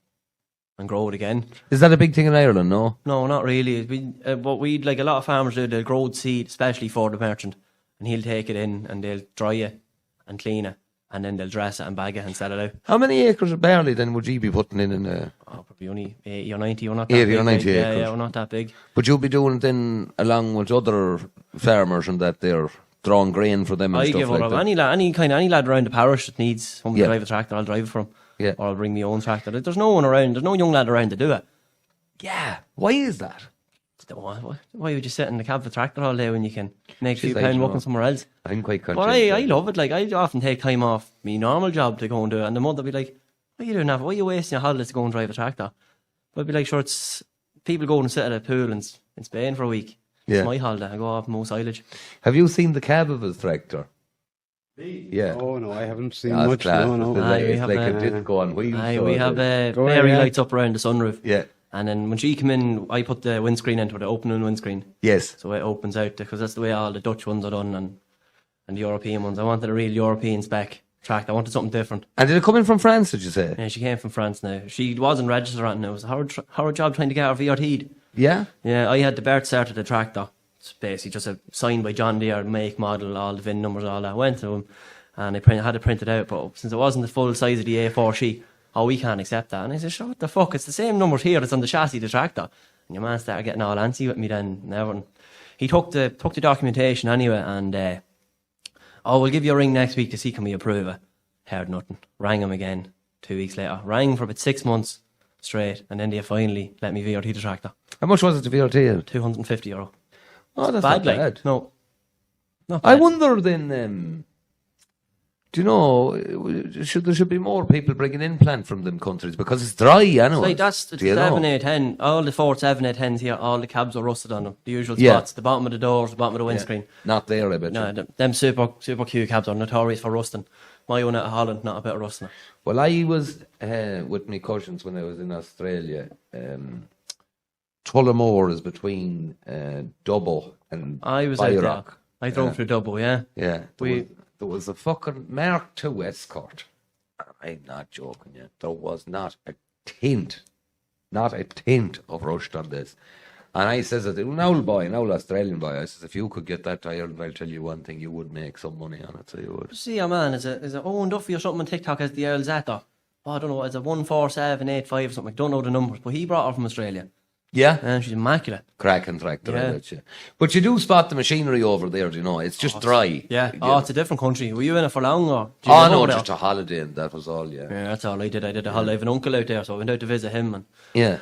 grow it again. Is that a big thing in Ireland, no? No, not really. What we'd like a lot of farmers do, they'll grow seed, especially for the merchant. and he'll take it in and they'll dry it and clean it, and then they'll dress it and bag it and sell it out. How many acres of barley then would you be putting in a... Oh, probably only 80 or 90. We're not that 80 big. or 90 Yeah, acres. yeah, we're not that big. But you'll be doing it then along with other farmers and that they're drawing grain for them and I stuff give like up. that. Any lad around the parish that needs someone Yeah. to drive a tractor, I'll drive it for him. Yeah. Or I'll bring my own tractor. There's no one around. There's no young lad around to do it. Yeah. Why is that? Why would you sit in the cab of a tractor all day when you can make a few She's pound like, working somewhere else? I'm quite But conscious. I love it. Like, I often take time off my normal job to go and do it. And the mother will be like, what are you doing that for? Why are you wasting your holidays to go and drive a tractor? But I'd be like, sure, it's people go and sit at a pool in Spain for a week. Yeah. It's my holiday. I go off mow silage. Have you seen the cab of his tractor? Yeah. Oh no, I haven't seen That's much. class. No. It's Aye, like, we it's have like a- a disco on wheels. Aye, so we it have is. Go fairy ahead. lights up around the sunroof. Yeah. And then when she came in, I put the windscreen into the opening windscreen. Yes. So it opens out, because that's the way all the Dutch ones are done and the European ones. I wanted a real European spec tractor. I wanted something different. And did it come in from France, did you say? Yeah, she came from France now. She wasn't registered or anything. It was a hard job trying to get her VRT'd. Yeah. Yeah, I had the birth cert of the tractor. It's basically just a signed by John Deere, make, model, all the VIN numbers, all that. Went to him and I had it printed out, but since it wasn't the full size of the A4 sheet, oh, we can't accept that. And I said, sure, what the fuck? It's the same numbers here that's on the chassis of the tractor. And your man started getting all antsy with me then and everything. He took the documentation anyway and, we'll give you a ring next week to see can we approve it. Heard nothing. Rang him again 2 weeks later. Rang for about 6 months straight, and then they finally let me VRT the tractor. How much was it to VRT? €250. Oh, that's Bad, not like. bad. No. Not I bad. wonder then, do you know, there should be more people bringing in plant from them countries because it's dry anyway. It's like that's the Do you know? 7, 8, 10. All the Ford 7, 8, 10s here, all the cabs are rusted on them. The usual Yeah. spots, the bottom of the doors, the bottom of the windscreen. Not there, I bet. No, you. them super Q cabs are notorious for rusting. My one out of Holland, not a bit of rusting. Well, I was with my cousins when I was in Australia. Tullamore is between Dubbo and I was out there. Bayrock. I drove through Double, yeah. Yeah, We- there was a fucking Mark II Escort. I'm not joking you. There was not a tint of rust on this. And I says, an old Australian boy, I says, if you could get that to Ireland, I'll tell you one thing, you would make some money on it, so you would. See, your man, is it Owen Duffy or something on TikTok as the Earl Zeta? Oh, I don't know, it's a 14785 or something. I don't know the numbers, but he brought her from Australia. Yeah? And she's immaculate. Cracking tractor, I Yeah. bet you. But you do spot the machinery over there, do you know? It's just dry. Yeah. Oh, it's a different country. Were you in it for long or? did you Oh, live no, over there? just a holiday, and that was all, yeah. Yeah, that's all I did. I did a holiday. I have an uncle out there, so I went out to visit him, and Yeah.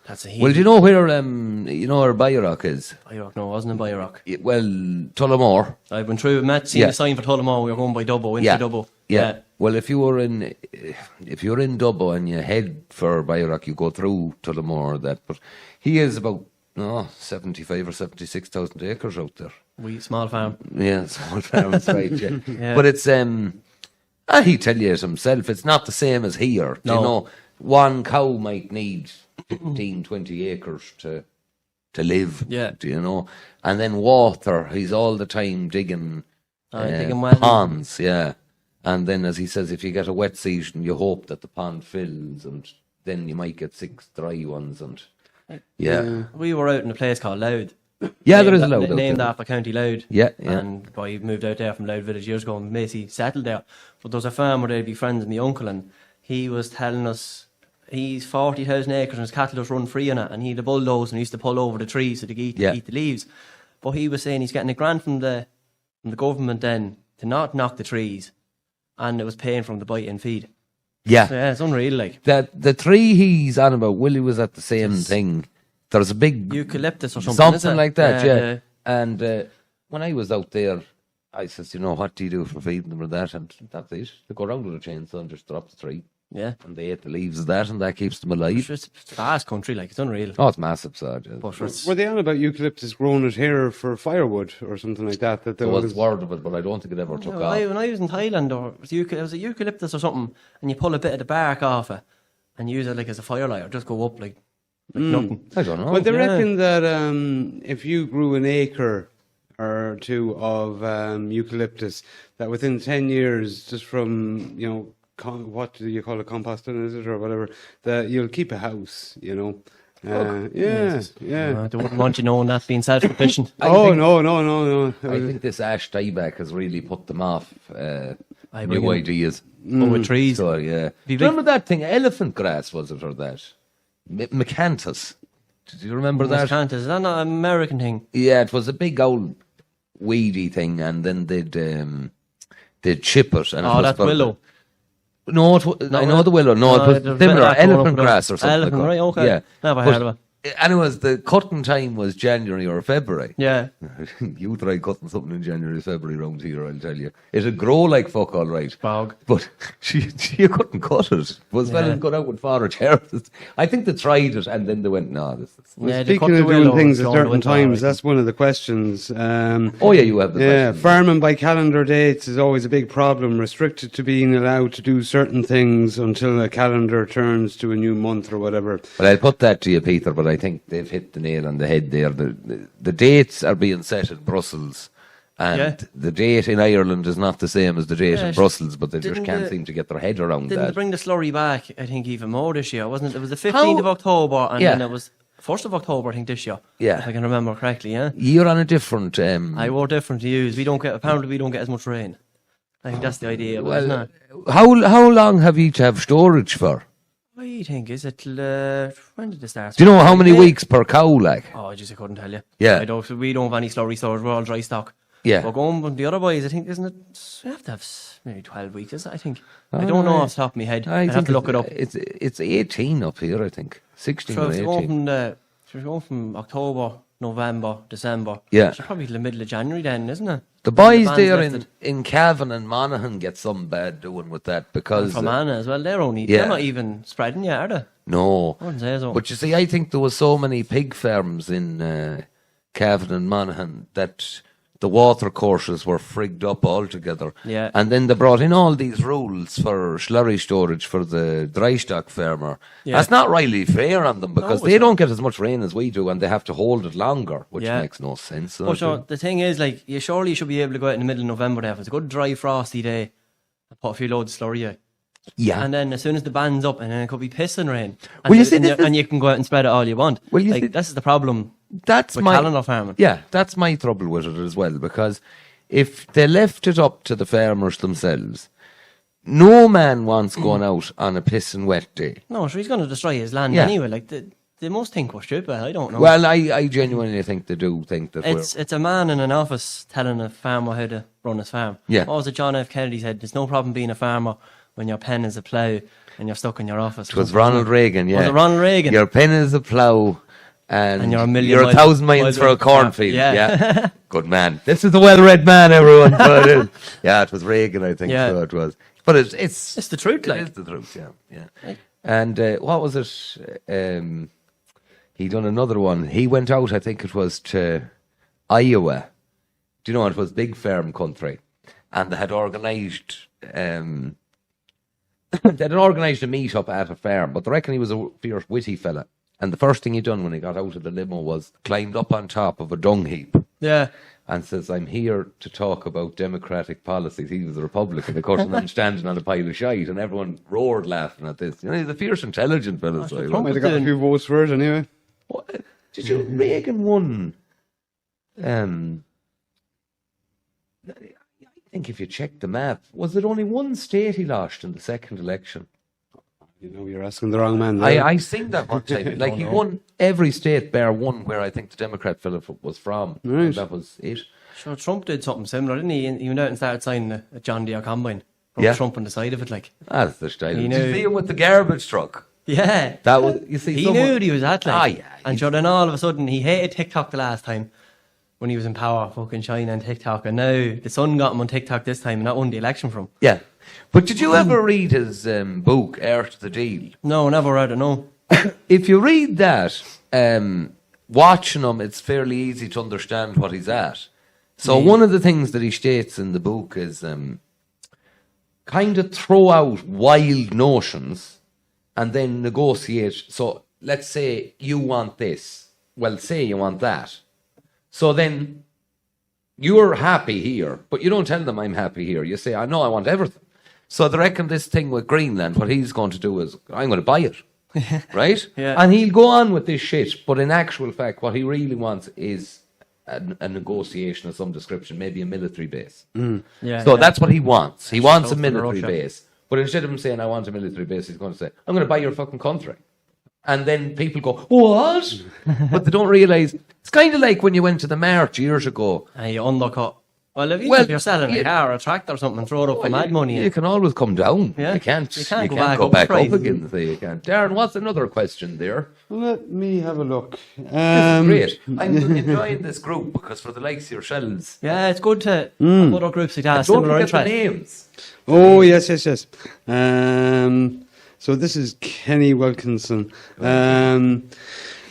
that's a Well, do you know where, where Bayrock is? Bayrock, no, I wasn't in Bayrock. Well, Tullamore. I went through, seen Yeah. the sign for Tullamore. We were going by Dubbo, into Yeah. Dubbo. Yeah. Well, if you're in Dubbo and you head for Bayrock, you go through Tullamore. But he is about 75 or 76,000 acres out there. We small farm. Yeah, small farms, right? Yeah. Yeah. But it's he tell you it himself. It's not the same as here. Do No. you know, one cow might need 15, 20 acres to live. Yeah. Do you know? And then water. He's all the time digging, digging wells. ponds. Yeah. And then, as he says, if you get a wet season, you hope that the pond fills, and then you might get 6 dry ones. And yeah, We were out in a place called Loud. yeah, there is a load out Named there. after County Loud. Yeah, yeah. And I moved out there from Loud Village years ago and basically settled there. But there was a farm where they'd be friends with my uncle, and he was telling us he's 40,000 acres and his cattle just run free in it, and he had a bulldozer and he used to pull over the trees so they eat the leaves. But he was saying he's getting a grant from the government then to not knock the trees, and it was paying for him to buy it in feed. Yeah. So, yeah, it's unreal, like. That the tree he's on about, Willie was at the same thing. There's a big Eucalyptus or something, is it? like that, Yeah, yeah. yeah. And when I was out there, I says, what do you do for feeding them or that? And that's it. They go round with a chainsaw and just drop the tree. Yeah. And they ate the leaves of that, and that keeps them alive. It's a vast country, like, it's unreal. Oh, it's massive, so But it's, Were they on about eucalyptus growing it here for firewood or something like that? That there there was was. word of it, but I don't think it ever took when off. I was in Thailand, or it was a eucalyptus or something, and you pull a bit of the bark off it and use it like as a fire lighter, just go up like nothing. I don't know. Well, they Yeah. reckon that if you grew an acre or two of eucalyptus, that within 10 years, just from, what do you call it, composting, is it, or whatever, that you'll keep a house, Yeah. They wouldn't want you knowing that, being self-sufficient. No. I think this ash dieback has really put them off I new agree. ideas. With trees. So, yeah. Be Do you remember that thing? Elephant grass, was it, or that? Machanthus. Did you remember that? Is that not an American thing? Yeah, it was a big old weedy thing, and then they'd chip it. And it was That's willow. No, I know the willow. No, it was similar. Elephant grass or something. Elephant, like that. right, okay. Yeah. Never heard of it. And it was the cutting time was January or February. Yeah. You try cutting something in January, February round here, I'll tell you. It'd grow like fuck all right. Bog. But you couldn't cut it. It was well got out with forage harvest. I think they tried it and then they went, no, this is... Yeah, they cut Speaking the of doing willow things at during the certain winter, times, I that's one of the questions. Oh yeah, you have the Yeah, question. farming by calendar dates is always a big problem. Restricted to being allowed to do certain things until a calendar turns to a new month or whatever. But I'll put that to you, Peter, but I think they've hit the nail on the head there. The dates are being set in Brussels, and the date in Ireland is not the same as the date in Brussels, but they just can't seem to get their head around Didn't they that. bring the slurry back, I think, even more this year, wasn't it? It was the 15th of October, and then it was 1st of October, I think, this year. Yeah. If I can remember correctly, yeah? You're on a different... I were different to use. Apparently we don't get as much rain. I think that's the idea, isn't it? How long have you to have storage for? I think, is it, when did it start? Do you know how many weeks per cow, like? Oh, I just couldn't tell you. Yeah. We don't have any slurry storage, we're all dry stock. Yeah. But going with the other boys, I think, isn't it, we have to have maybe 12 weeks, is it, I think? I don't know off the top of my head. I have to look it up. It's 18 up here, I think. 16 So or if 18. you're going from October, November, December, Yeah. it's probably the middle of January then, isn't it? The boys band's there lifted. in Cavan and Monaghan get some bad doing with that because... From Anna as well, they're not even spreading yet, are they? No. I wouldn't say so. But you see, I think there was so many pig farms in Cavan and Monaghan that the water courses were frigged up altogether. Yeah. And then they brought in all these rules for slurry storage for the dry stock farmer. Yeah. That's not really fair on them because No, they it's don't get as much rain as we do and they have to hold it longer, which Yeah. makes no sense. But sure, the thing is, like, you surely should be able to go out in the middle of November there. If it's a good dry, frosty day, and put a few loads of slurry out. Yeah. And then as soon as the band's up, and then it could be pissing rain. And, Well, you see, this is- and you can go out and spread it all you want. Well, you see- this is the problem That's with my calendar farming. Yeah, that's my trouble with it as well because if they left it up to the farmers themselves, no man wants going out on a pissing wet day. No, sure, he's going to destroy his land Yeah. anyway. Like, they must think we're stupid. I don't know. Well, I genuinely think they do think that It's a man in an office telling a farmer how to run his farm. Yeah. What was it John F. Kennedy said? There's no problem being a farmer when your pen is a plough and you're stuck in your office. it was Ronald Reagan, yeah. Was it Ronald Reagan? Your pen is a plough and you're a million you're miles- 1,000 miles miles for a away. cornfield. Yeah. Yeah. Good man. This is a well-read man, everyone. But yeah, it was Reagan, I think, Yeah. so it was. But it's It's the truth, like. It is the truth, yeah. And what was it? He done another one. He went out, I think it was to Iowa. Do you know, it was big farm country. And they had organised a meet-up at a farm. But they reckon he was a fierce, witty fella. And the first thing he done when he got out of the limo was climbed up on top of a dung heap. Yeah. And says, I'm here to talk about democratic policies. He was a Republican, of course, and I'm standing on a pile of shite, and everyone roared laughing at this. You know, he's a fierce, intelligent fellow. So Trump Might have got a few votes for it anyway. did you Reagan won? I think if you check the map, was it only one state he lost in the second election? You know, you're asking the wrong man there. I seen that one time. Like he won every state bar one where I think the Democrat fellow was from. Right. And that was it. Sure, Trump did something similar, didn't he? He went out and started signing a John Deere combine. Yeah. Trump on the side of it, like. That's the style. He Did knew- you see him with the garbage truck? Yeah. That was, you see, He someone- knew what he was at, like. Ah, yeah. And sure, then all of a sudden, he hated TikTok the last time when he was in power, fucking China and TikTok. And now the son got him on TikTok this time, and that won the election for him. Yeah. But did you ever read his book, Art of the Deal? No, never read it, no. If you read that, watching him, it's fairly easy to understand what he's at. So one of the things that he states in the book is kind of throw out wild notions and then negotiate. So let's say you want this. Well, say you want that. So then you're happy here, but you don't tell them I'm happy here. You say, I know I want everything. So they reckon this thing with Greenland, what he's going to do is, I'm going to buy it. right? Yeah. And he'll go on with this shit, but in actual fact, what he really wants is a negotiation of some description, maybe a military base. Yeah, So yeah. that's what he wants. He wants a Close to the military Russia. base. But instead of him saying, I want a military base, he's going to say, I'm going to buy your fucking country. And then people go, what? But they don't realise, it's kind of like when you went to the Mart years ago. And you undercut. Well, if Well, you're selling yeah. a car or a tractor or something, throw it up for mad money. You can always come down. Yeah. You can't go back up again and say you can't. Darren, what's another question there? Let me have a look. This is great. I'm enjoying this group because for the likes of yourselves, Yeah, it's good to have other groups like that, don't similar forget the interests. names. Oh, yes. So this is Kenny Wilkinson.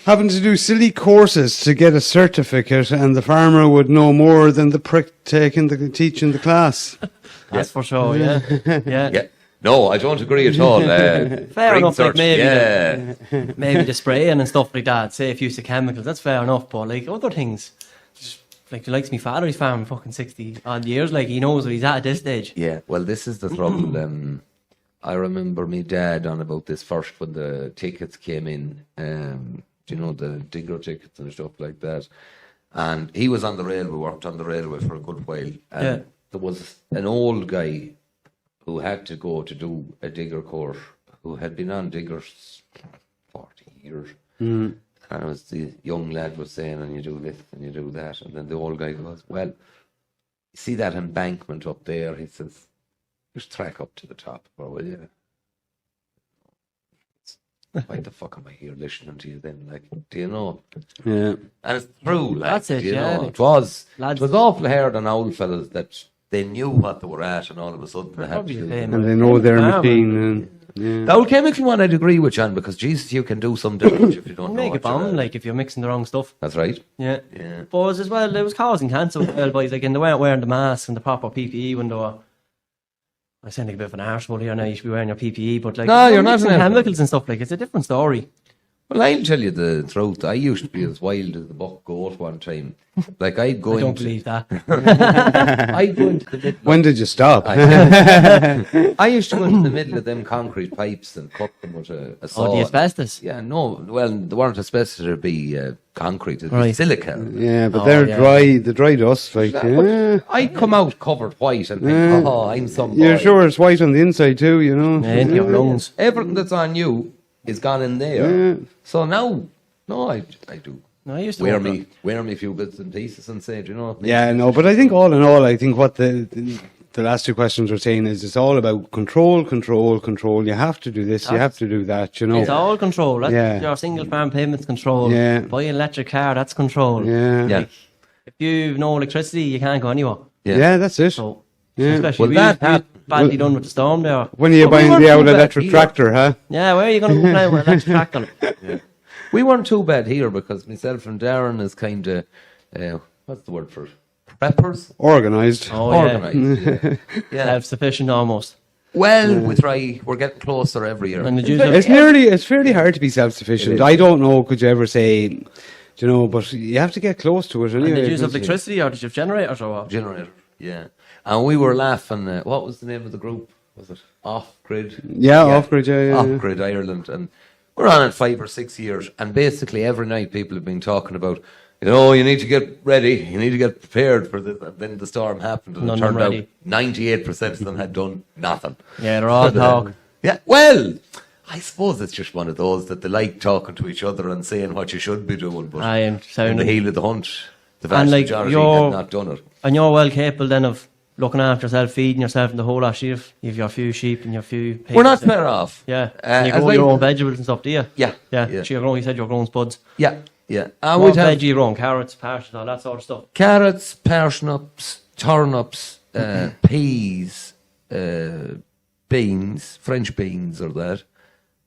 Having to do silly courses to get a certificate, and the farmer would know more than the prick teaching the class. That's for sure, yeah. Yeah. Yeah. No, I don't agree at all. Fair enough, like maybe Yeah. maybe the spraying and stuff like that, safe use of chemicals, that's fair enough, but like other things, just like the likes of my father, he's farming fucking 60 odd years, like he knows what he's at this stage. Yeah, well, this is the trouble. I remember me dad on about this first when the tickets came in. Do you know, the digger tickets and stuff like that? And he was on the railway, worked on the railway for a good while. And Yeah. there was an old guy who had to go to do a digger course, who had been on diggers 40 years. And it was the young lad was saying, and you do this and you do that. And then the old guy goes, well, you see that embankment up there? He says, just track up to the top, or will you? Why the fuck am I here listening to you then? Like, do you know? Yeah. And it's true, like, That's it, do you yeah, know? like, It was lads- awful hard on old fellas that they knew what they were at, and all of a sudden they had Probably to. the same. And they know their Farmer. machine. And, yeah. The old chemical one I'd agree with, John, because Jesus, you can do some damage if you don't know Make a what you're bomb, at. like if you're mixing the wrong stuff. That's right. Yeah. Yeah. But as well, it was causing cancer as well, boys. Like, and they weren't wearing the mask and the proper PPE when they were. I sound like a bit of an arsehole here now. You should be wearing your PPE, but like, No, you're not mixing an arsehole. chemicals and stuff. Like, it's a different story. Well, I'll tell you the truth. I used to be as wild as the buck goat one time. Like, I'd go I don't into... believe that. I'd go into the middle When did you stop? I used to go into the middle of them concrete pipes and cut them with a saw. Oh, the asbestos. Yeah, no, well, they weren't asbestos, it'd be concrete, it'd be Right. silica. Yeah, but Oh, they're yeah. dry. The dry dust, like, yeah. I'd come out covered white and think, oh, I'm some boy. You're sure it's white on the inside too, you know? Yeah, into your lungs. Everything that's on you is gone in there. So now, no, I do. No, I used to Wear work me a few bits and pieces and say, do you know? Yeah, no, but I think all in all, I think what the last two questions were saying is it's all about control. You have to do this, you have to do that, you know? It's all control. That's Yeah. your single farm payments control. Yeah. Buy an electric car, that's control. Yeah. Yeah. If you've no electricity, you can't go anywhere. Yeah, that's it. So, Yeah. especially Well, we that badly done with the storm there. When are you Well, we buying weren't the too old bad electric either. tractor, huh? Yeah, where are you going to go playing with electric tractor? We weren't too bad here because myself and Darren is kind of, what's the word for it? Preppers? Organised. Oh, yeah. Organised. Yeah. Self-sufficient almost. Well, we're getting closer every year. And the juice It's fairly hard to be self-sufficient. I don't know, could you ever say, you know, but you have to get close to it anyway. Did you use because- electricity or did you have generators or what? Generator, yeah. And we were laughing, what was the name of the group? Was it Off-Grid? Yeah, Off-Grid, yeah. Off-Grid Ireland. And we're on it 5 or 6 years. And basically every night people have been talking about, you know, you need to get ready, you need to get prepared for this. And then the storm happened and None it of them turned ready. out 98% of them had done nothing. Yeah, they're all talk. Yeah, well, I suppose it's just one of those that they like talking to each other and saying what you should be doing. But I am in the sounding. heel of the hunt, the vast And like majority you're, have not done it. and you're well capable then of looking after yourself, feeding yourself and the whole lot. You've your few sheep and your few pigs. We're not and- far off. Yeah. Uh, And you as grow your like- own vegetables and stuff, do you? Yeah, Yeah. yeah. So you're growing, you said you're growing spuds. Yeah, yeah. And What we'd have veg you growing? Carrots, parsnips, all that sort of stuff. carrots, parsnips, turnips, peas, beans, French beans or that.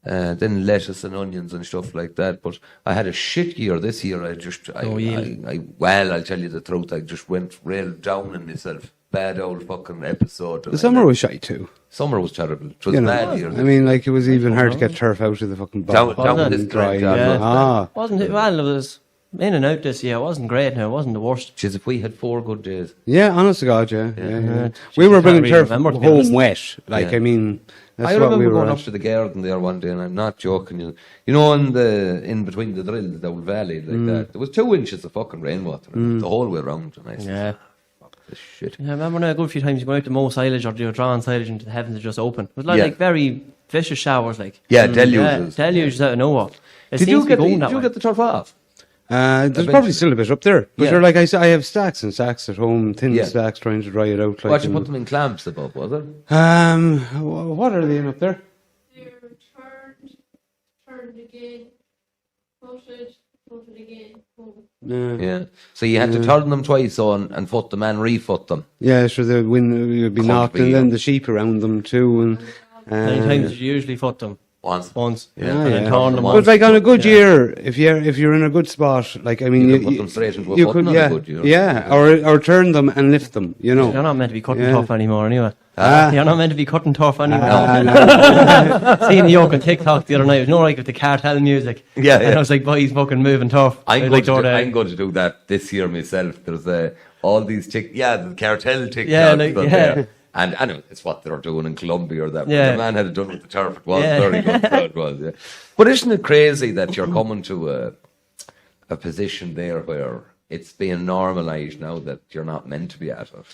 Then lettuce and onions and stuff like that. But I had a shit year this year. Well, I'll tell you the truth. I just went real down on myself. Bad old fucking episode. The summer was shy too. Summer was terrible. It was You know, bad year. I mean, like, it was even hard to get turf out of the fucking bog. Down Wasn't this it? dry. dry. Yeah. Wasn't it? Well, it was in and out this year. It wasn't great now. It wasn't the worst. Jeez, if we had 4 good days. Yeah, honest to God, yeah. Yeah. We were I bringing can't really turf remember, to be home honest. wet. Like, Yeah. I mean, I remember going up to the garden there one day, and I'm not joking. You know, in between the drills, the old valley like that, there was 2 inches of fucking rainwater the whole way around. And I said, fuck this shit. Yeah, I remember now a good few times you go out to mow silage or you're drawing silage into the heavens are just open. It was like very vicious showers, like. Yeah, deluges. Yeah, deluges out of nowhere. Did you get the turf off? There's probably still a bit up there, but you're like I have stacks and stacks at home, thin stacks trying to dry it out. Like, What, you put them in clamps above, was it? What are they in up there? They're turned again, floated again. Yeah. So you had to turn them twice on and foot them and refoot them. Yeah, sure. The wind would be knocked, and then the sheep around them too. And How many times did you usually foot them? Once. Yeah. And then turn them on. But like on a good year, if you're in a good spot, like I mean, you could put them straight into a foot on a good year. Yeah, or turn them and lift them. You know, you're not meant to be cutting turf anymore, anyway. You're not meant to be cutting turf anymore. Seeing the yoke on TikTok the other night, it was no like with the cartel music. Yeah. And I was like, boy, he's fucking moving turf. I'm going to do that this year myself. There's all these the cartel TikToks there. And I know it's what they're doing in Colombia or that. Yeah. The man had it done with the turf. It was very good. It was, yeah. But isn't it crazy that you're coming to a position there where it's being normalised now that you're not meant to be at it?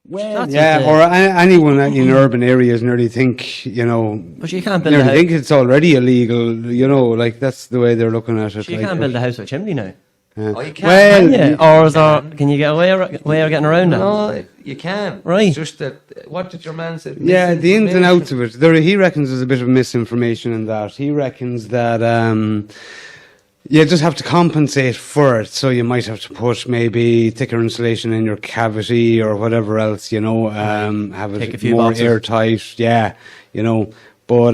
Well, or anyone in urban areas nearly think, you know, but you can't build nearly think it's already illegal, you know, like that's the way they're looking at it. You can't build a house with a chimney now. Oh, you can. Or can you get away of getting around that? No, you can. Right. It's just that, what did your man say? Yeah, the ins and outs of it. He reckons there's a bit of misinformation in that. He reckons that you just have to compensate for it. So you might have to put maybe thicker insulation in your cavity or whatever else, you know, have it more airtight. Yeah, you know, but...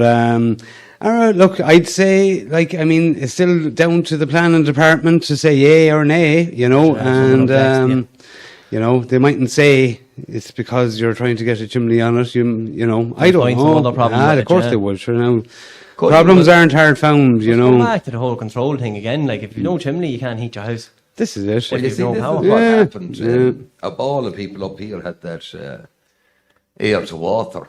look, I'd say, like, I mean, it's still down to the planning department to say yay or nay, you know, you know, they mightn't say it's because you're trying to get a chimney on it, you know, I don't know. Of course they would, sure, now. Problems aren't hard found, you know. Go back to the whole control thing again, like, if you've no chimney, you can't heat your house. This is it. Well, you see, this is what happened. A ball of people up here had that air to water.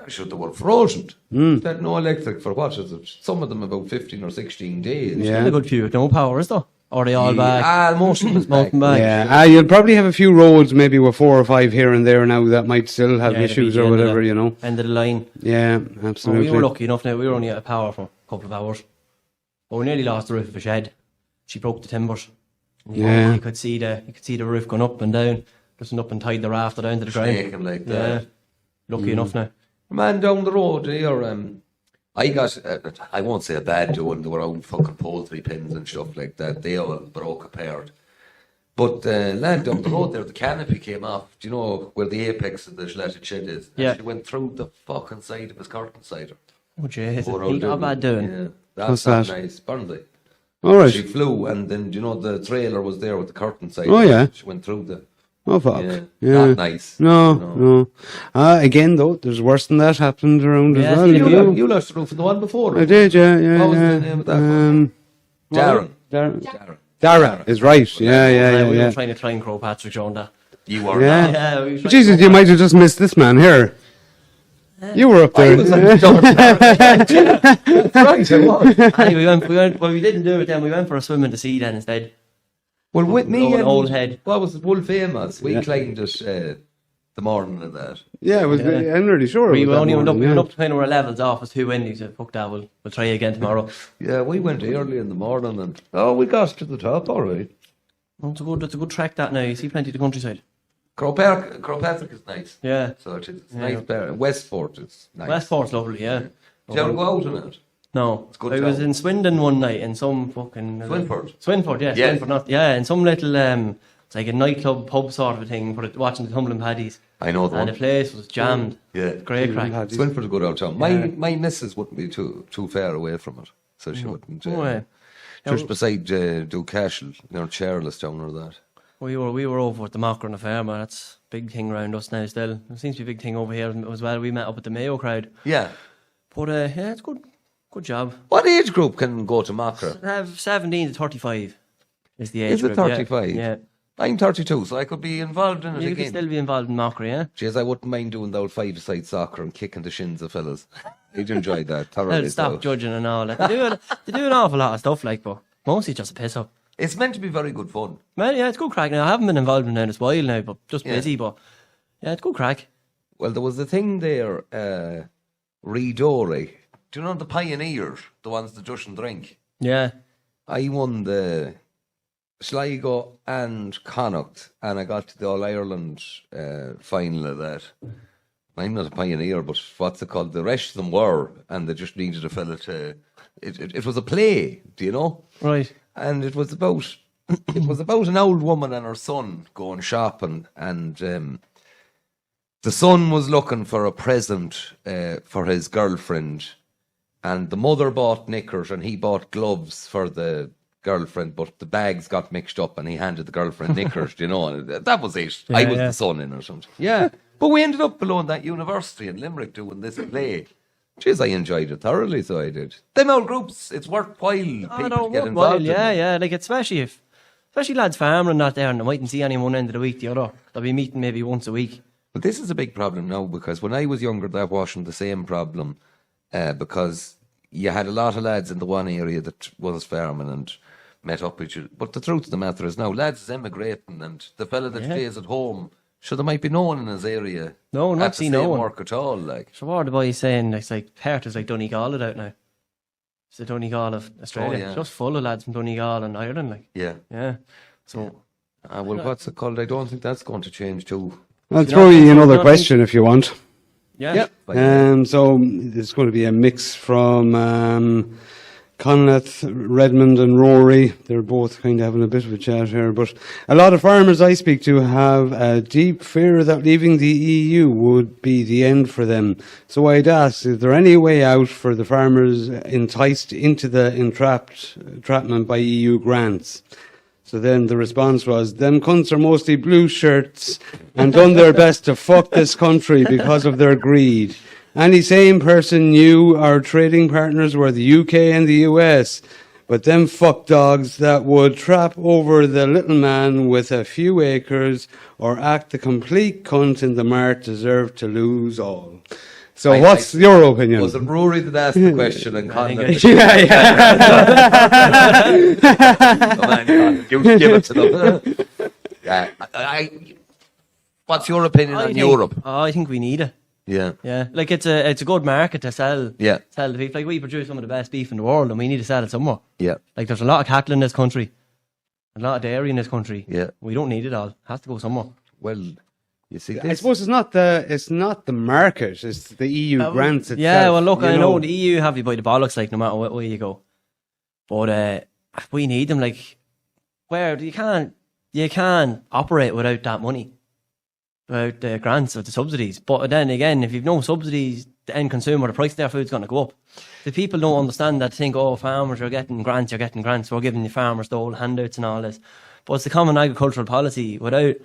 Should they were frozen. They had no electric for what is it? Some of them about 15 or 16 days. Yeah. A good few with no power, is there? Or are they all back? Most of them is back. Yeah, you'll probably have a few roads, maybe with 4 or 5 here and there now that might still have issues or whatever, you know. End of the line. Yeah, absolutely. Well, we were lucky enough now, we were only out of power for a couple of hours. But we nearly lost the roof of a shed. She broke the timbers. You could see the roof going up and down. Just up and tied the rafter down to the ground. Shaking like that. Lucky enough now. Man down the road here, I got, I won't say a bad doing, they were out fucking poultry pins and stuff like that. They all broke apart. But lad down the road there, the canopy came off. Do you know where the apex of the shlatted shed is? Yeah. She went through the fucking side of his curtain cider. Oh, jeez. Ain't not bad doing. Yeah, that's not nice. Burnley. All right. She flew, and then, do you know, the trailer was there with the curtain cider. Oh, yeah. She went through the... Oh, fuck. Yeah. Not nice. No. Again, though, there's worse than that happened around as well. You lost the roof of the one before. I did, yeah. What was the name of that one? Darren is right. Yeah. We were trying to try and crow Patrick Jones that. You were not. Yeah, we were Jesus, you might have just missed this man here. You were up there. I was right, I was. Anyway, we didn't do it then. We went for a swim in the sea then instead. Well, with me and Old Head. What was it? Wolf Amos. We climbed it the morning of that. Yeah, it was. I'm really sure. We only went up to the point where levels off was too windy. So fuck that. We'll try again tomorrow. Yeah, we went early in the morning and we got to the top. All right. It's a good track that now. You see plenty of the countryside. Crowpatrick is nice. Yeah. So it's nice there. Westport is nice. Westport's lovely. Yeah. Did you ever go out on it? No, I was in Swindon one night in some fucking... Swinford, yeah. Swinford, in some little, it's like a nightclub pub sort of a thing, watching the Tumbling Paddies. I know that. And the place was jammed. Yeah. Great crack. Swinford's a good old town. My missus wouldn't be too far away from it, so she wouldn't. Just beside Ducashel, Charlestown or that. We were over at the Mocker and the Farmer. That's a big thing around us now still. There seems to be a big thing over here as well. We met up at the Mayo crowd. Yeah. But it's good. Good job. What age group can go to Mocker? 17 to 35 is the age group. Is it 35? Yeah. I'm 32, so I could be involved in it again. You could still be involved in Mocker, yeah? Jeez, I wouldn't mind doing the old 5-a-side soccer and kicking the shins of fellas. He'd enjoy that thoroughly. They'll stop so. judging and all. Like, they do an awful lot of stuff, like, but mostly just a piss up. It's meant to be very good fun. Man, yeah, it's good crack. Now, I haven't been involved in it in a while now, but just Yeah. busy. But yeah, it's good crack. Well, there was a thing there, Redori. Do you know the Pioneers, the ones that doesn't drink? Yeah. I won the Sligo and Connacht, and I got to the All Ireland final of that. I'm not a pioneer, but what's it called? The rest of them were, and they just needed a fella to. It was a play, do you know? Right. And it was about an old woman and her son going shopping, and the son was looking for a present for his girlfriend, and the mother bought knickers and he bought gloves for the girlfriend, but the bags got mixed up and he handed the girlfriend knickers, do you know? And that was it. I was the son in or something. Yeah. But we ended up below that university in Limerick doing this play. Jeez, I enjoyed it thoroughly, so I did. Them old groups, it's worthwhile people to get involved in. Yeah. Like, especially lads farming not there and they mightn't see anyone end of the week the other. They'll be meeting maybe once a week. But this is a big problem now, because when I was younger, that wasn't the same problem, because you had a lot of lads in the one area that was farming and met up with you. But the truth of the matter is now, lads is emigrating, and the fella that stays at home, sure, there might be no one in his area. No, not see no one. Work at all, like. So what are the boys saying? It's like Perth is like Donegal out now. It's the Donegal of Australia. Oh, yeah. It's just full of lads from Donegal and Ireland, like. Yeah. Yeah. So Well, what's it called? I don't think that's going to change too. I'll throw you another question if you want. yeah. So there's going to be a mix from Conleth, Redmond and Rory. They're both kind of having a bit of a chat here. But a lot of farmers I speak to have a deep fear that leaving the EU would be the end for them. So I'd ask, is there any way out for the farmers enticed into the entrapment by EU grants? So then the response was, them cunts are mostly blue shirts and done their best to fuck this country because of their greed. Any sane person knew our trading partners were the UK and the US, but them fuck dogs that would trap over the little man with a few acres or act the complete cunt in the mart deserve to lose all. So what's your opinion? Was it Rory that asked the question and Conleth? Come on, Conleth, give it to them. What's your opinion on Europe? I think we need it. Yeah. Yeah. Like, it's a good market to sell Yeah. the beef. Like, we produce some of the best beef in the world and we need to sell it somewhere. Yeah. Like, there's a lot of cattle in this country. A lot of dairy in this country. Yeah. We don't need it all. It has to go somewhere. Well, you see, I suppose it's not the market, it's the EU grants itself. Yeah, well, look, you I know the EU have you by the bollocks, like, no matter what way you go. But we need them, like, where you can't operate without that money, without the grants or the subsidies. But then again, if you've no subsidies, the end consumer, the price of their food's going to go up. The people don't understand that, think, oh, farmers are getting grants, we're giving the farmers the old handouts and all this. But it's the common agricultural policy. Without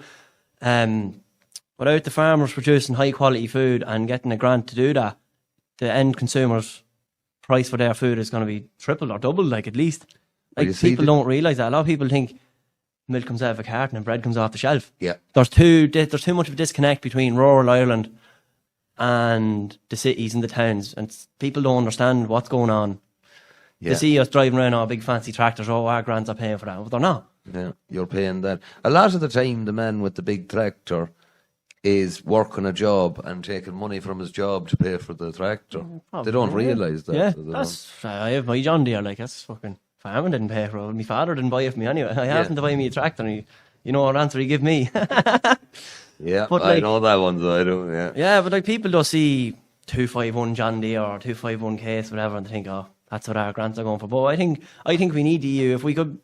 the farmers producing high quality food and getting a grant to do that, the end consumer's price for their food is going to be tripled or doubled, like, at least. Like, people don't realise that. A lot of people think milk comes out of a carton and bread comes off the shelf. Yeah. There's too much of a disconnect between rural Ireland and the cities and the towns, and people don't understand what's going on. Yeah. They see us driving around our big fancy tractors, oh, our grants are paying for that. But they're not. Yeah, you're paying that. A lot of the time, the man with the big tractor is working a job and taking money from his job to pay for the tractor. They don't realise that. Yeah, so they that's, I have my John Deere, like, that's fucking, farming didn't pay for it. My father didn't buy it for me anyway. I asked him to buy me a tractor and you know what answer he give me. yeah, But, I like, know that one, so I do, yeah. Yeah, but like, people don't see 251 John Deere or 251 case, whatever, and they think, oh, that's what our grants are going for. But I think we need the EU. If we could,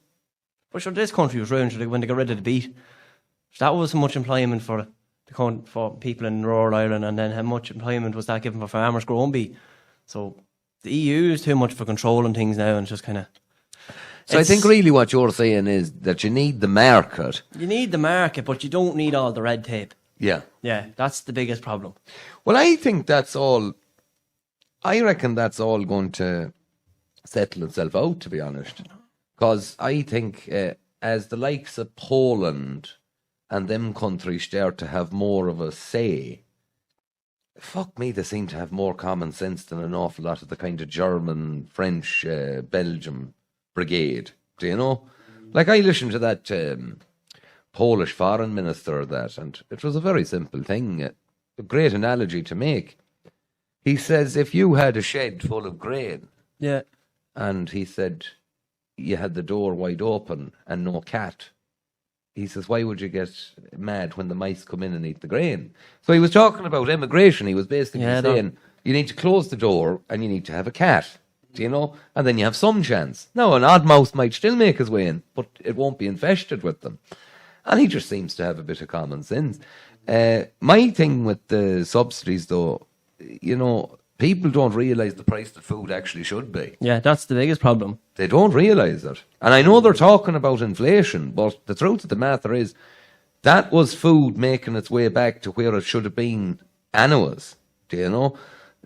but sure, this country was ruined when they got rid of the beat. That was so much employment for people in rural Ireland, and then how much employment was that given for farmers growing beef? So the EU is too much for controlling things now, and it's just kind of. So I think really what you're saying is that you need the market. You need the market, but you don't need all the red tape. Yeah. Yeah, that's the biggest problem. Well, I think that's all. I reckon that's all going to settle itself out, to be honest. Because I think as the likes of Poland and them countries start to have more of a say, fuck me, they seem to have more common sense than an awful lot of the kind of German, French, Belgium brigade. Do you know? Like, I listened to that Polish foreign minister, and it was a very simple thing, a great analogy to make. He says, if you had a shed full of grain, Yeah. and he said you had the door wide open and no cat, he says, why would you get mad when the mice come in and eat the grain? So he was talking about immigration. He was basically saying, you need to close the door and you need to have a cat, do you know? And then you have some chance. Now, an odd mouse might still make his way in, but it won't be infested with them. And he just seems to have a bit of common sense. My thing with the subsidies, though, you know, people don't realise the price that food actually should be. Yeah, that's the biggest problem. They don't realise it. And I know they're talking about inflation, but the truth of the matter is that was food making its way back to where it should have been anyways. Do you know?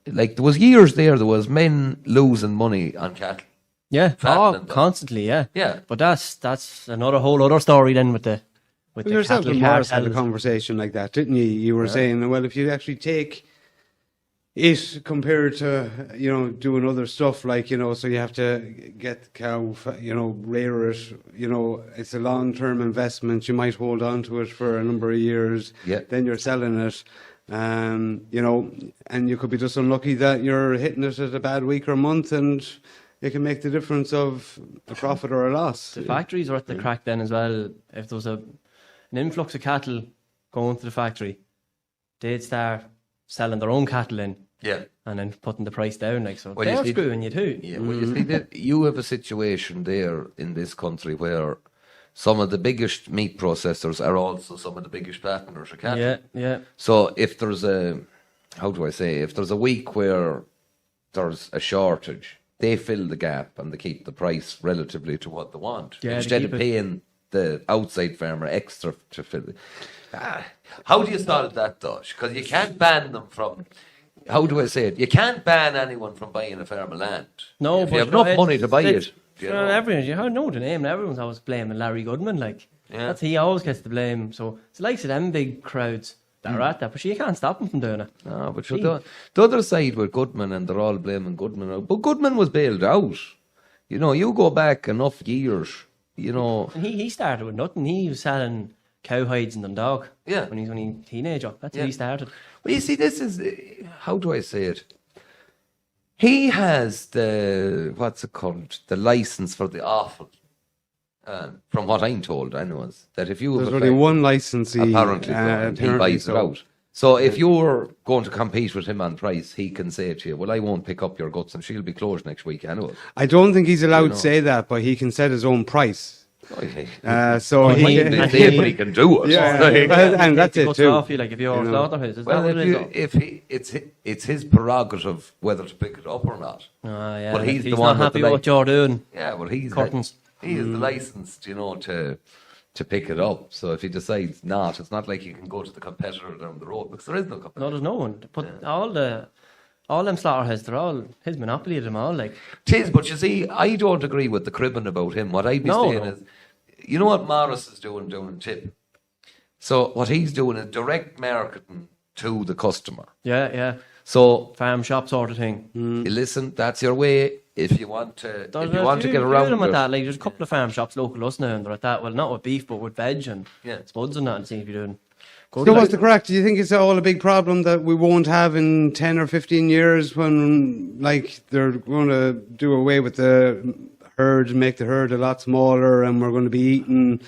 Like, there was years there was men losing money on cattle. Yeah, Fattening them. constantly, yeah. Yeah. But that's another whole other story then with the Yourself cattle and Morris had a cartels. conversation like that, didn't you? You were saying, well, if you actually take it compared to, you know, doing other stuff, like, you know, so you have to get the cow, you know, rear it, you know, it's a long-term investment. You might hold on to it for a number of years. Yeah. Then you're selling it, you know, and you could be just unlucky that you're hitting it at a bad week or month, and it can make the difference of a profit or a loss. The factories are at the crack then as well. If there was an influx of cattle going to the factory, they'd start selling their own cattle in. Yeah. And then putting the price down, like, so Well, you they're see- screwing you too. Yeah, well, you see, you have a situation there in this country where some of the biggest meat processors are also some of the biggest fatteners of cattle. Yeah, yeah. So if there's if there's a week where there's a shortage, they fill the gap and they keep the price relatively to what they want. Yeah, they instead of keep it- paying the outside farmer extra to fill it. How do you start that, though? Because you can't ban them from... How do I say it? You can't ban anyone from buying a farm of land. No, if but you have you know, enough money to buy it. You know. Everyone, you know the name, and everyone's always blaming Larry Goodman. Like, that's he always gets the blame. So it's the likes of them big crowds that are at that, but you can't stop them from doing it. No, but the other side with Goodman, and they're all blaming Goodman. But Goodman was bailed out. You know, you go back enough years, you know. And he started with nothing. He was selling cowhides in Dundalk. Yeah. When he was only a teenager. That's how he started. Well, you see, this is, how do I say it? He has the, what's it called? The license for the offal. From what I'm told, anyways, that if you have There's a only farm- one licensee. apparently, so, he buys it out. So if you're going to compete with him on price, he can say to you, well, I won't pick up your guts and she'll be closed next week anyway. I don't think he's allowed You know. to say that, but he can set his own price. So he- he can do it. Yeah, Like, well, and that's He it cuts too. off you, like, if you're You a know. slaughterhouse. Is well, that what it is? though? it's his prerogative whether to pick it up or not. Ah, yeah. Well, like, he's if the he's one not with happy the with light. what you're doing. Yeah, well, Curtains. He is the licensed, you know, to pick it up. So if he decides not, it's not like you can go to the competitor down the road, because there is no competitor. No, there's no one. But all them slaughterhouses, they're all his monopoly of them all. Like, Tis, but you see, I don't agree with the cribbing about him. What I'd be saying is, you know what Morris is doing down in Tip? So what he's doing is direct marketing to the customer. yeah. So Farm shop sort of thing. listen, that's your way. If you want to, There's if you a want to few- get few of around them it, at that. Like, there's a couple of farm shops local to us now, and they're at that. Well, not with beef, but with veg and spuds and that, and seems to be doing good. So like. what's the crack? Do you think it's all a big problem that we won't have in 10 or 15 years when, like, they're going to do away with the herd, make the herd a lot smaller, and we're going to be eating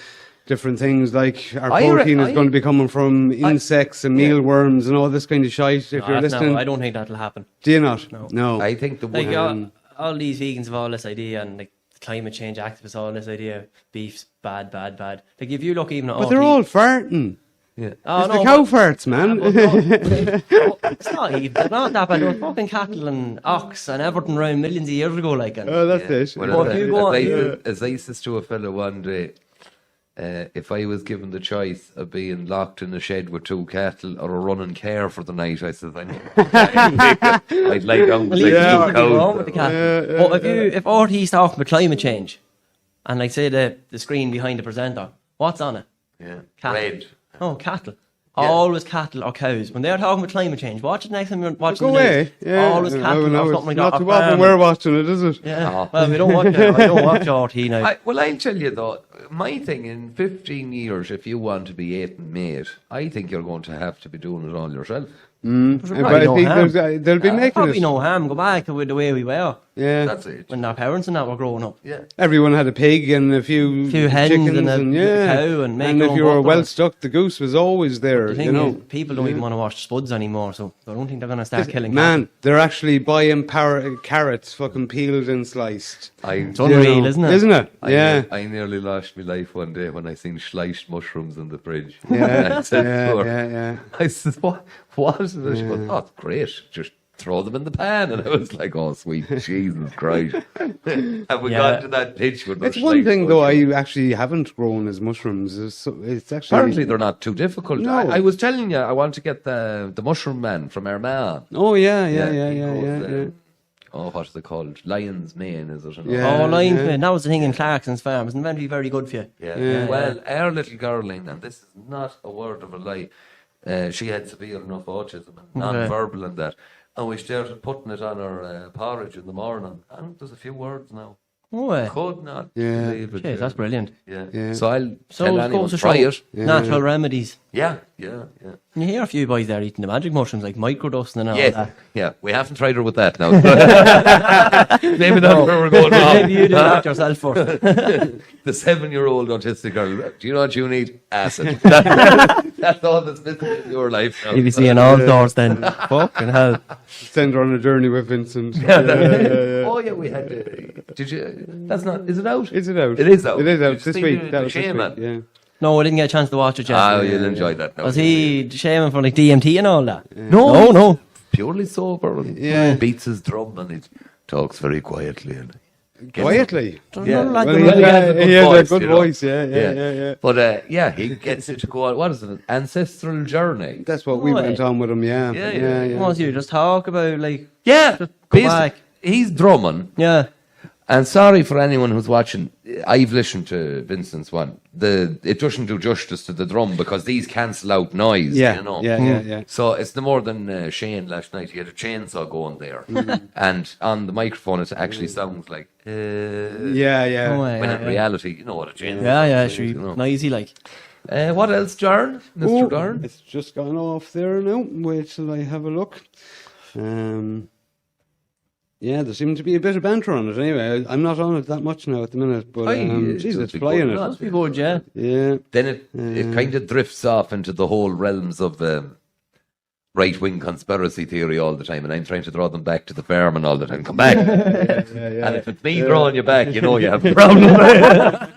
different things, like our protein is going to be coming from insects and mealworms and all this kind of shite, if you're listening? I don't think that'll happen. Do you not? No. I think the Like, one. all these vegans have all this idea, and like climate change activists all this idea beef's bad. Like, if you look even at But they're all farting. Yeah. Oh, It's the cow farts, man. it's not even. They're not that bad. There were fucking cattle and ox and everything around millions of years ago. Like, and Oh, that's it. Well, But if you go on- as I says to a fellow one day, if I was given the choice of being locked in a shed with 2 cattle or a running car for the night, I said, I'd lie down with like yeah, 2 nothing wrong with cows. the cattle. But if RT's talking about climate change, and like say the screen behind the presenter, what's on it? Yeah, Cattle. red. Oh, cattle. Always cattle or cows. When they're talking about climate change, watch it next time you're watching Go the away. news. Yeah. Always cattle No, or it's something like not that. too or often farming. we're watching it, is it? Yeah. Well, we don't watch it. I don't watch RT now. Well, I'll tell you though, my thing in 15 years, if you want to be 8 and mate, I think you're going to have to be doing it all yourself. But probably I no think harm. they'll be making Probably it. no harm. Go back to the way we were Yeah. That's it. when our parents and that were growing up. Yeah. Everyone had a pig and a few hens chickens and a yeah. cow and make and your if own you were butter. well stuck, the goose was always there. The You thing know. is, people don't even want to watch spuds anymore, so I don't think they're going to start killing Man, they're actually buying carrots, fucking peeled and sliced. It's unreal, isn't it? Isn't it? Yeah. I nearly lost my life one day when I seen sliced mushrooms in the fridge. Yeah, I said yeah, to her, yeah. I said, what is it? She goes, oh, it's great. Just throw them in the pan. And I was like, oh, sweet Jesus Christ. Have we got to that pitch? With It's one thing, though, I actually haven't grown as mushrooms. It's actually... Apparently, they're not too difficult. No. I was telling you, I want to get the mushroom man from Armagh. Oh, yeah. Oh, what is it called? Lion's Mane, is it? Yeah. Oh, Lions Mane. That was the thing in Clarkson's farm. It's meant to be very good for you. Yeah. Well, our little girling, and this is not a word of a lie, she had severe enough autism and non-verbal and that. And we started putting it on her porridge in the morning. And there's a few words now. Oh, Could not Yeah. believe it. jeez, that's brilliant. Yeah. So I'll So tell it anyone, goes to try show it. natural remedies. Yeah. You hear a few boys there eating the magic mushrooms like microdosing and all Yeah, that. yeah. We haven't tried her with that now. Maybe that's where we're going wrong. Maybe you do that yourself first. The 7-year-old autistic girl. Do you know what you need? Acid. That's all that's missing in your life now. You'll be seeing all sorts then. Fucking hell. Send her on a journey with Vincent. Oh yeah, we had. Did you? That's not. Is it out? Is it out? It is out. It is out You've this seen week. the That was this Shaman. week, yeah. No, I didn't get a chance to watch it yet. Oh, you'll enjoy that. Now. Was he shaming for like DMT and all that? No. Purely sober. And Yeah. beats his drum and he talks very quietly and. Quietly. Yeah. Like Well, the he way- has a good you know. voice, yeah. But he gets it to go on. What is it? An ancestral journey. That's what we Oh, went on with him, yeah. Yeah. What was you just talk about like Yeah, go basically, back. he's drumming. yeah. And sorry for anyone who's watching. I've listened to Vincent's one. It doesn't do justice to the drum because these cancel out noise. Yeah, you know. yeah. So it's no more than Shane last night. He had a chainsaw going there, and on the microphone it actually sounds like. Yeah. Oh, yeah, When in yeah. reality, you know what a chainsaw. Yeah, is, sure. you know. Noisy like. What else, Darn? Mr. Oh, Darn? it's just gone off there now. Wait till I have a look. Yeah, there seemed to be a bit of banter on it anyway. I'm not on it that much now at the minute, but geez, it's be flying good. it. Must be good, yeah. Yeah. Then it kind of drifts off into the whole realms of right-wing conspiracy theory all the time, and I'm trying to draw them back to the farm and all the time. Come back. And if it's me drawing you back, you know you have a problem.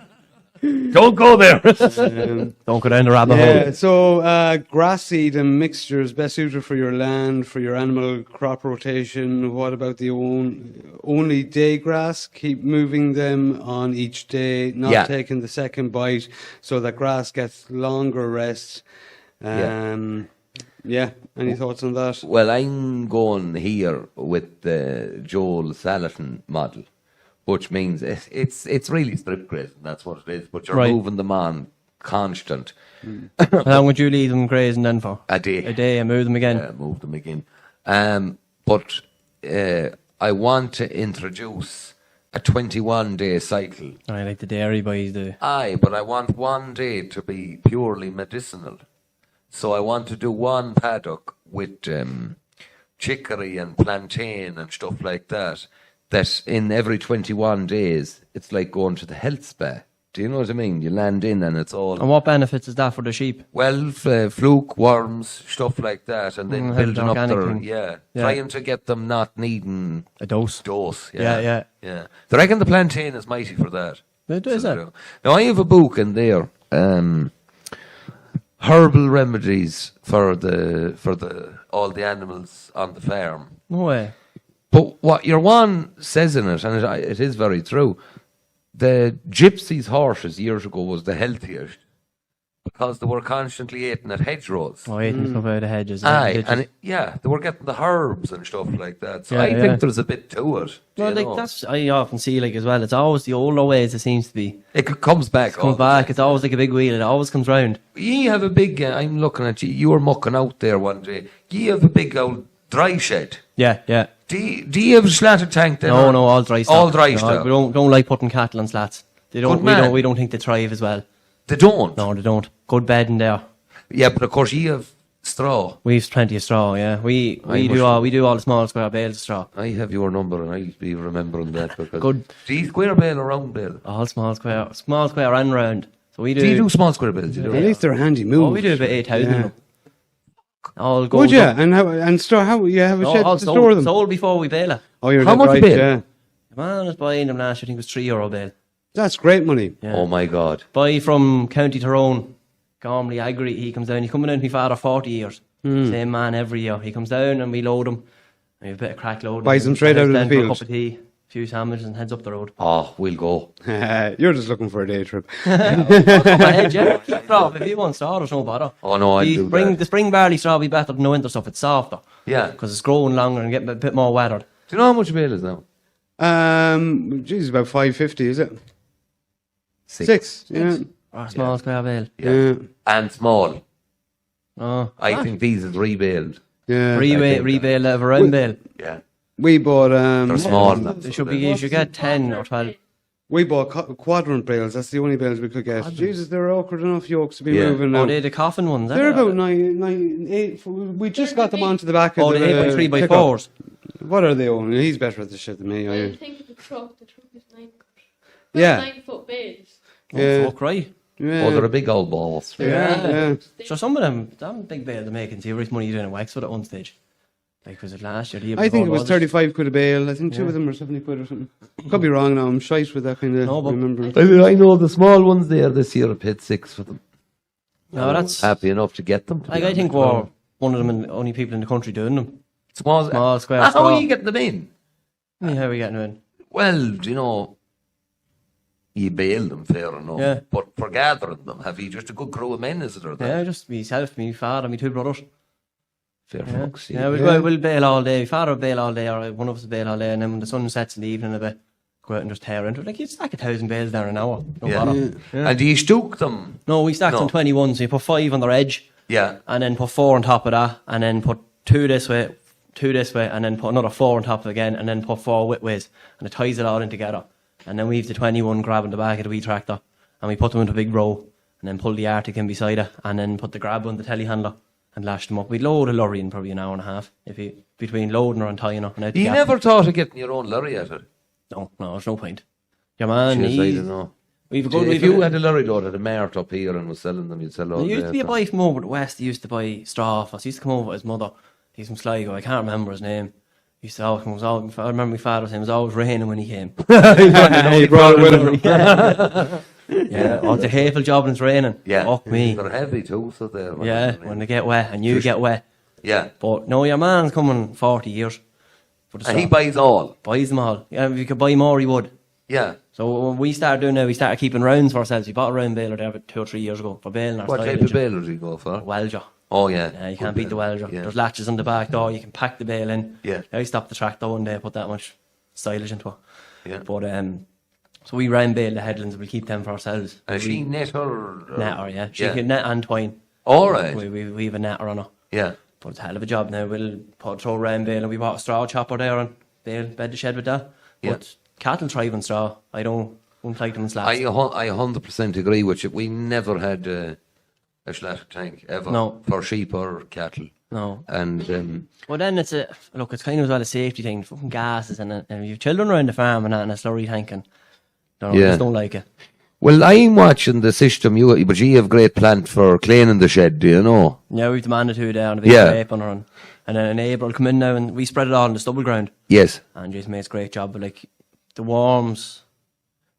Don't go there. Don't go down the rabbit Yeah, hole. so grass seed and mixtures best suited for your land, for your animal crop rotation. What about the only day grass? Keep moving them on each day, not taking the second bite, so that grass gets longer rest. Yeah, any thoughts on that? Well, I'm going here with the Joel Salatin model, which means it's really strip grazing. That's what it is. But you're Right. moving them on constant. How long would you leave them grazing then for? A day. A day and move them again. Move them again. But I want to introduce a 21-day cycle. I like the dairy boys do. Aye, but I want one day to be purely medicinal. So I want to do one paddock with chicory and plantain and stuff like that. That in every 21 days, it's like going to the health spa. Do you know what I mean? You land in and it's all... And what benefits is that for the sheep? Well, fluke, worms, stuff like that, and then building up organic their... thing. Yeah, Yeah. trying to get them not needing A dose. Yeah. They reckon the plantain is mighty for that. Is it? Now, I have a book in there, herbal remedies for all the animals on the farm. No way. But what your one says in it, and it is very true, the gypsy's horses years ago was the healthiest. because they were constantly eating at hedgerows. Oh, eating stuff out of hedges. Aye, and they were getting the herbs and stuff like that. So Yeah, I yeah. think there's a bit to it. Well, you like know. that's I often see like as well. It's always the older ways. It seems to be Comes back. comes back. It's always like a big wheel. It always comes round. You have a big. I'm looking at you. You were mucking out there one day. You have a big old dry shed. Yeah, yeah. Do you have a slatted tank then? No, or- no, all dry stock. All dry No, stock. We don't like putting cattle on slats. They don't. Good man. We don't think they thrive as well. They don't. No, they don't. Good bedding there. Yeah, but of course you have straw. We've plenty of straw. Yeah, we do all the small square bales of straw. I have your number, and I'll be remembering that because Good. Do you square bale or round bale? All small square and round. So we do. Do you do small square bales? You do. At least they're a handy move. Oh, we do about 8,000. Yeah. of them. All gold. Would you? And store? How you have a shed all to store them? sold before we bail it. Oh, you're How dead much right. bale? Yeah, The man was buying them last year. I think it was €3 bail. that's great money. Yeah. Oh my God! Buy from County Tyrone. Gormley Agri. He comes down. He's coming down with my father 40 years. Same man every year. He comes down and we load him. And we have a bit of crack load. Buys them straight out of the Heads down for field. A cup of tea, a few sandwiches and heads up the road. Oh, we'll go. You're just looking for a day trip. Come ahead, yeah. Straw, if you want straw, there's no bother. Oh no, I do that. The spring barley straw will be better than the winter stuff. It's softer. Yeah. Because it's growing longer and getting a bit more weathered. Do you know how much a bale is now? Geez, about 550, is it? 6. 6. Yeah. Or small square bale. Yeah. And small. Oh. I think these is rebaled. Yeah. Rebale out of a round bale. Yeah. We bought They're small. They should be. You should get 10 or 12. we bought quadrant bales. That's the only bales we could get. Jesus, they're awkward enough yokes to be Yeah. moving Oh, now. they're the coffin ones. They're about 9, 8. We just got them onto the back of Oh, the the 8x3x4s. pickup. What are they on? He's better at this shit than me. I think of the truck is 9 foot. Yeah. 9-foot bales. Yeah. Fuck right. Yeah. Oh, they're a big old balls. Yeah. So some of them big bales are making serious money doing in Wexford at one stage. Like, was it last year? The year I think it before, was 35 quid a bale. I think two of them were 70 quid or something. Could be wrong now. I'm shite with that kind of No, but- remember. I know the small ones there this year. I paid 6 for them. No, that's Happy enough to get them. to be like I think honest. we're one of them and the only people in the country doing them. small square How straw. are you getting them in? How are we getting in? Well, do you know, you bail them fair enough. Yeah. But for gathering them, have you just a good crew of men, is it? Or that? Yeah, just myself, my father, my two brothers. Fair Yeah, fuck's sake. yeah, we'll bail all day. My father will bail all day, or one of us will bail all day, and then when the sun sets in the evening a bit, go out and just tear into it. Like, you'd stack 1,000 bales there an hour. No Yeah. bother. And do you stoke them? No, we stacked No. on 21, so you put 5 on their edge, Yeah. and then put 4 on top of that, and then put 2 this way, 2 this way, and then put another 4 on top of it again, and then put 4 width ways, and it ties it all in together. And then we have the 21 grabbing the back of the wee tractor, and we put them into a big row, and then pull the Arctic in beside it, and then put the grab on the telehandler, and lash them up. We'd load a lorry in probably an hour and a half, between loading her and tying her. And out the You gap. never thought of getting your own lorry at it? No, there's no point. Your man, Jeez, I don't know. we've a good. If you had a lorry load at a mart up here and was selling them, you'd sell all There used day, to be a so- boy from over the west. He used to buy straw off us. He used to come over with his mother. He's from Sligo. I can't remember his name. He used to always come. I remember my father saying it was always raining when he came. He brought it with him. Yeah, oh, it's a hateful job when it's raining. Yeah. Fuck me. They're heavy too, so they're... Yeah, when they get wet and you get wet. Yeah. But no, your man's coming 40 years. For the And he straw. buys all. Buys them all. Yeah, if you could buy more, he would. Yeah. So when we started doing that, we started keeping rounds for ourselves. We bought a round baler there about 2 or 3 years ago for bailing our What type silage. of bale does he go for? Welger. Oh, yeah. Yeah, you can't beat the welder. Yeah. There's latches on the back door. You can pack the bale in. Yeah. I stopped the tractor one day, put that much silage into it. Yeah. But so we round bale the headlands. We keep them for ourselves. And is she net or... Netter, yeah. She can net and twine. All right. We have a netter on her. Yeah. But it's a hell of a job now. We'll throw round bale, and we bought a straw chopper there and bed the shed with that. Yeah. But cattle thrive on straw. I wouldn't like them in slats. I 100% agree with you. We never had a slatted tank, ever. No. For sheep or cattle. No. And... Well, then it's it's kind of as well a safety thing. Fucking gases and you've children around the farm and that, and a slurry tank, and I Yeah. just don't like it. Well, I'm watching the system, but you have great plant for cleaning the shed, do you know? Yeah, we've demanded to there and a big Yeah. scrape on her, and then a neighbour will come in now and we spread it all in the stubble ground. Yes. And Jason makes a great job. But like the worms,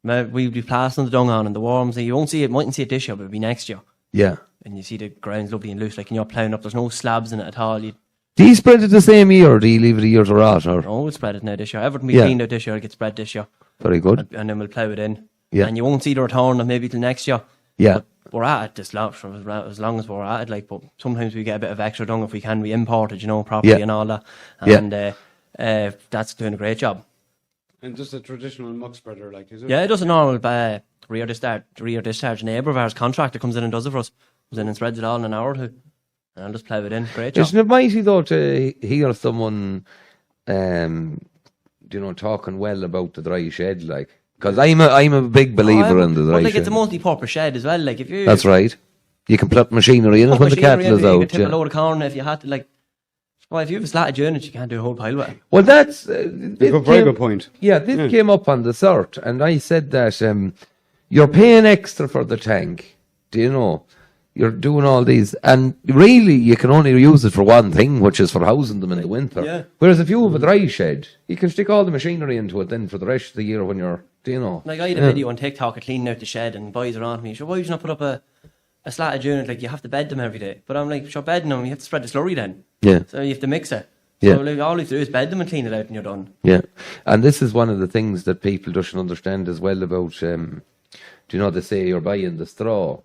we'll be plastering the dung on, and the worms, you won't see it, mightn't see it this year, but it'll be next year. Yeah. And you see the ground's lovely and loose, like when you're ploughing up, there's no slabs in it at all. You Do you spread it the same year, or do you leave it a year to rot? Or? we'll spread it now this year. Everything we Yeah. cleaned out this year will get spread this year. Very good. And then we'll plough it in. Yeah. And you won't see the return of maybe till next year. Yeah. We're at it this long, for as long as we're at it, like, but sometimes we get a bit of extra dung if we can. We import it, properly Yeah. and all that. Yeah. And that's doing a great job. And just a traditional muck spreader, like, is it? Yeah, it does a normal rear discharge. A neighbour of ours, contractor, comes in and does it for us. Comes in and spreads it all in an hour or two. And I'll just plough it in. Great job. Isn't it mighty though to hear someone, talking well about the dry shed, like? Because I'm a big believer in the dry But like, shed. it's a multi-purpose shed as well. Like, if you That's right. You can put machinery in it put when the machinery cattle in is it, you out. could tip Yeah. a load of corn if you had to. Like, well, if you have a slatted unit, you can't do a whole pile with it. Well, that's Very good point. Yeah, this came up on the cert, and I said that you're paying extra for the tank. Do you know? You're doing all these, and really, you can only use it for one thing, which is for housing them in the winter. Yeah. Whereas if you have a dry shed, you can stick all the machinery into it then for the rest of the year when you're, Like, I had a video on TikTok of cleaning out the shed, and boys are on to me. Sure, why would you not put up a slatted unit? Like, you have to bed them every day. But I'm like, sure, bedding them, you have to spread the slurry then. Yeah. So you have to mix it. Yeah. So like, all you have to do is bed them and clean it out, and you're done. Yeah, and this is one of the things that people doesn't understand as well about, they say you're buying the straw,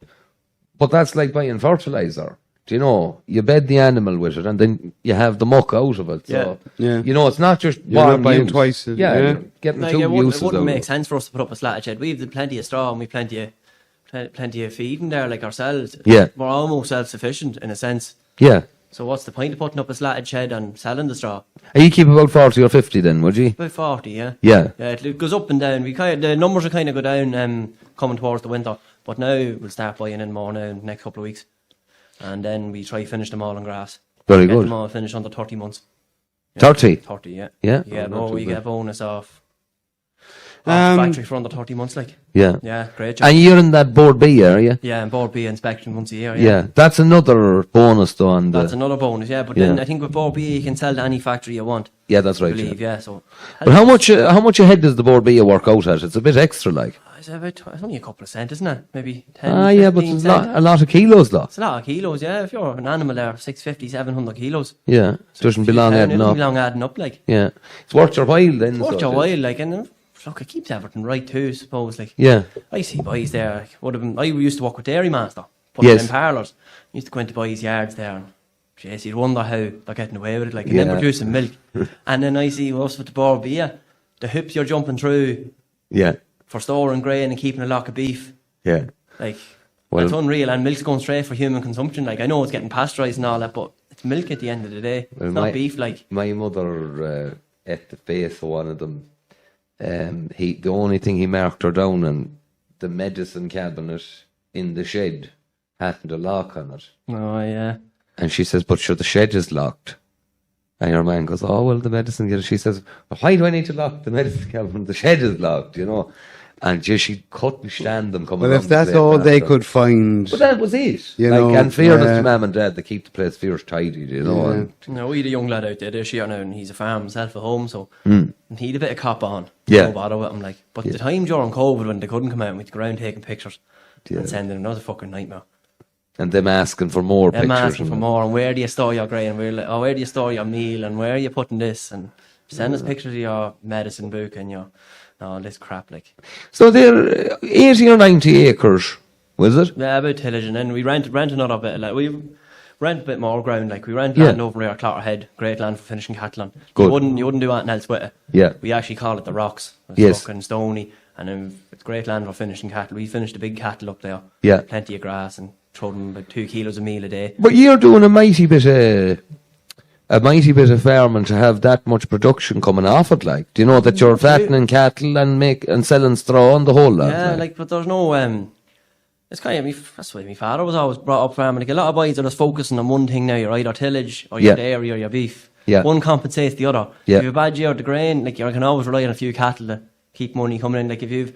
but that's like buying fertilizer. You bed the animal with it, and then you have the muck out of it. So, Yeah. it's not just You're not one buying use. twice. Yeah, Yeah. you're getting Like, two it uses wouldn't out make of it. sense for us to put up a slatted shed. We've plenty of straw, and we've plenty of feed in there, like ourselves. Yeah. We're almost self-sufficient in a sense. Yeah. So what's the point of putting up a slatted shed and selling the straw? And you keep about 40 or 50 then, would you? About 40, yeah. Yeah. Yeah, it goes up and down. The numbers are kind of go down coming towards the winter. But now we'll start buying in more now in the next couple of weeks. And then we try finish them all on grass. Very Get good. them all finished under 30 months. 30? 30, yeah. Yeah? Yeah, Oh, not too we get a bad. bonus off factory for under 30 months, like. Yeah. Yeah, great job. And you're in that board B area? Yeah, and board B inspection once a year, Yeah. That's another bonus though on That's the... another bonus, yeah. But then Yeah. I think with board B you can sell to any factory you want. Yeah, that's I right. believe, Yeah. yeah. So But how much ahead does the board B work out at? It's a bit extra, like. it's only a couple of cents, isn't it? Maybe 10, Yeah, but 15 it's cents. a lot of kilos, though. It's a lot of kilos, yeah. If you're an animal there, 650, 700 kilos. Yeah, doesn't be long It adding doesn't up. be long adding up, like. Yeah, it's worth your while then. Worth so your it while, like, and look, it keeps everything right too, I suppose, like. Yeah, I see boys there, like, I used to work with Dairy Master, Yes. in parlours. Used to go into boys' yards there, and jeez, you'd wonder how they're getting away with it, like, and Yeah. then producing milk. And then I see us with the board beer, the hoops you're jumping through yeah, for storing grain and keeping a lock of beef. yeah. Like, Well- that's unreal, and milk's going straight for human consumption. Like, I know it's getting pasteurised and all that, but it's milk at the end of the day. Well, It's not beef, like. my mother at the face of one of them. The only thing he marked her down on, the medicine cabinet in the shed hadn't a lock on it, Oh, yeah. and she says, "But sure, the shed is locked." And your man goes, "Oh well, the medicine cabinet." She says, "Well, why do I need to lock the medicine cabinet? The shed is locked, And just she couldn't stand them coming. Well, around if the that's place all they after. could find, But that was it. You Like, know, and fairness yeah. to mum and dad, they keep the place fierce tidy, Yeah. and No, we had a young lad out there this year now, and he's a farm himself at home, so and he had a bit of cop on. Yeah. No bother with him, like. But the time during COVID when they couldn't come out, we'd go around taking pictures Yeah. and sending them. That was a fucking nightmare. and them asking for more Them pictures. asking for more, and where do you store your grain? We're like, oh, where do you store your meal? And where are you putting this? And send us pictures of your medicine book and your all this crap, like. So they're 80 or 90 acres, was it? Yeah, about tillage, and then we rent another bit. Like, we rent a bit more ground. Like, we rent Yeah. land over here at Clotterhead, great land for finishing cattle on. Good. You wouldn't do anything else with it. Yeah. We actually call it the Rocks. It's Yes. fucking stony, and then it's great land for finishing cattle. We finished the big cattle up there. Yeah. Plenty of grass, and throw them about 2 kilos of meal a day. But you're doing a mighty bit of farming to have that much production coming off it, like. Do you know that you're fattening cattle and selling straw and the whole lot? Yeah, like, but there's no it's kind of that's why my father was always brought up farming. Like, a lot of boys are just focusing on one thing now. You're either tillage or your Yeah. dairy or your beef. Yeah. One compensates the other. Yeah. If you have a bad year with the grain, like, you can always rely on a few cattle to keep money coming in. Like, if you've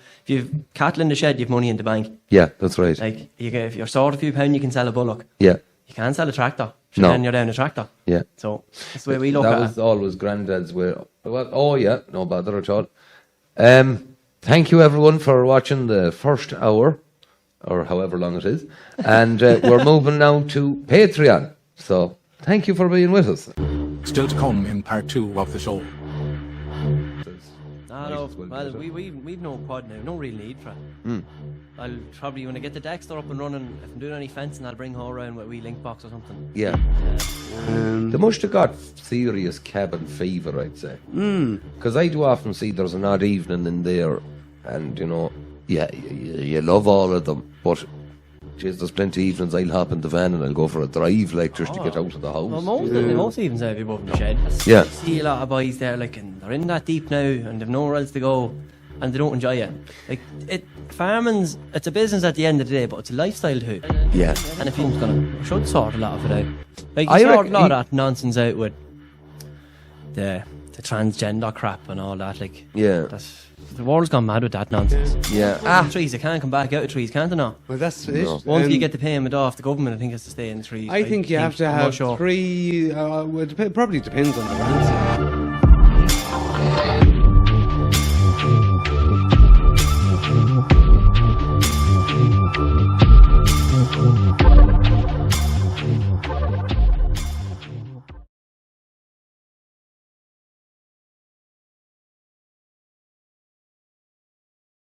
cattle in the shed, you've money in the bank. Yeah, that's right. Like, if you're short a few pound, you can sell a bullock. Yeah, You can't sell a tractor. So No. then you're down a tractor. yeah. So that's the way we look That at was it. always Grandad's way. Well, oh yeah, no bother at all. Thank you everyone for watching the first hour, or however long it is, and we're moving now to Patreon. So thank you for being with us. Still to come in part 2 of the show. I Might know. as well Well, get it. we've no quad now. No real need for it. I'll probably, when I get the Dexter up and running, if I'm doing any fencing, I'll bring her around with a wee link box or something. Yeah. They must have got serious cabin fever, I'd say. Because I do often see there's an odd evening in there, and you know, yeah, you love all of them, but geez, there's plenty of evenings I'll hop in the van and I'll go for a drive, like just to get out of the house. Well, most evenings I'll be above the shed. Yeah. I see a lot of boys there, like, and they're in that deep now, and they've nowhere else to go, and they don't enjoy it. Like, farming's, it's a business at the end of the day, but it's a lifestyle too. Yeah. And if he's should sort a lot of it out. Like, I you sort a reckon lot of that nonsense out with the transgender crap and all that. Like, Yeah. the world's gone mad with that nonsense. Yeah. Trees, they can't come back out of trees, can't they not? Well, that's No. it. Once you get the payment off the government, I think it's to stay in trees. I think you have to I'm not have sure. 3. Well, it probably depends on the ransom.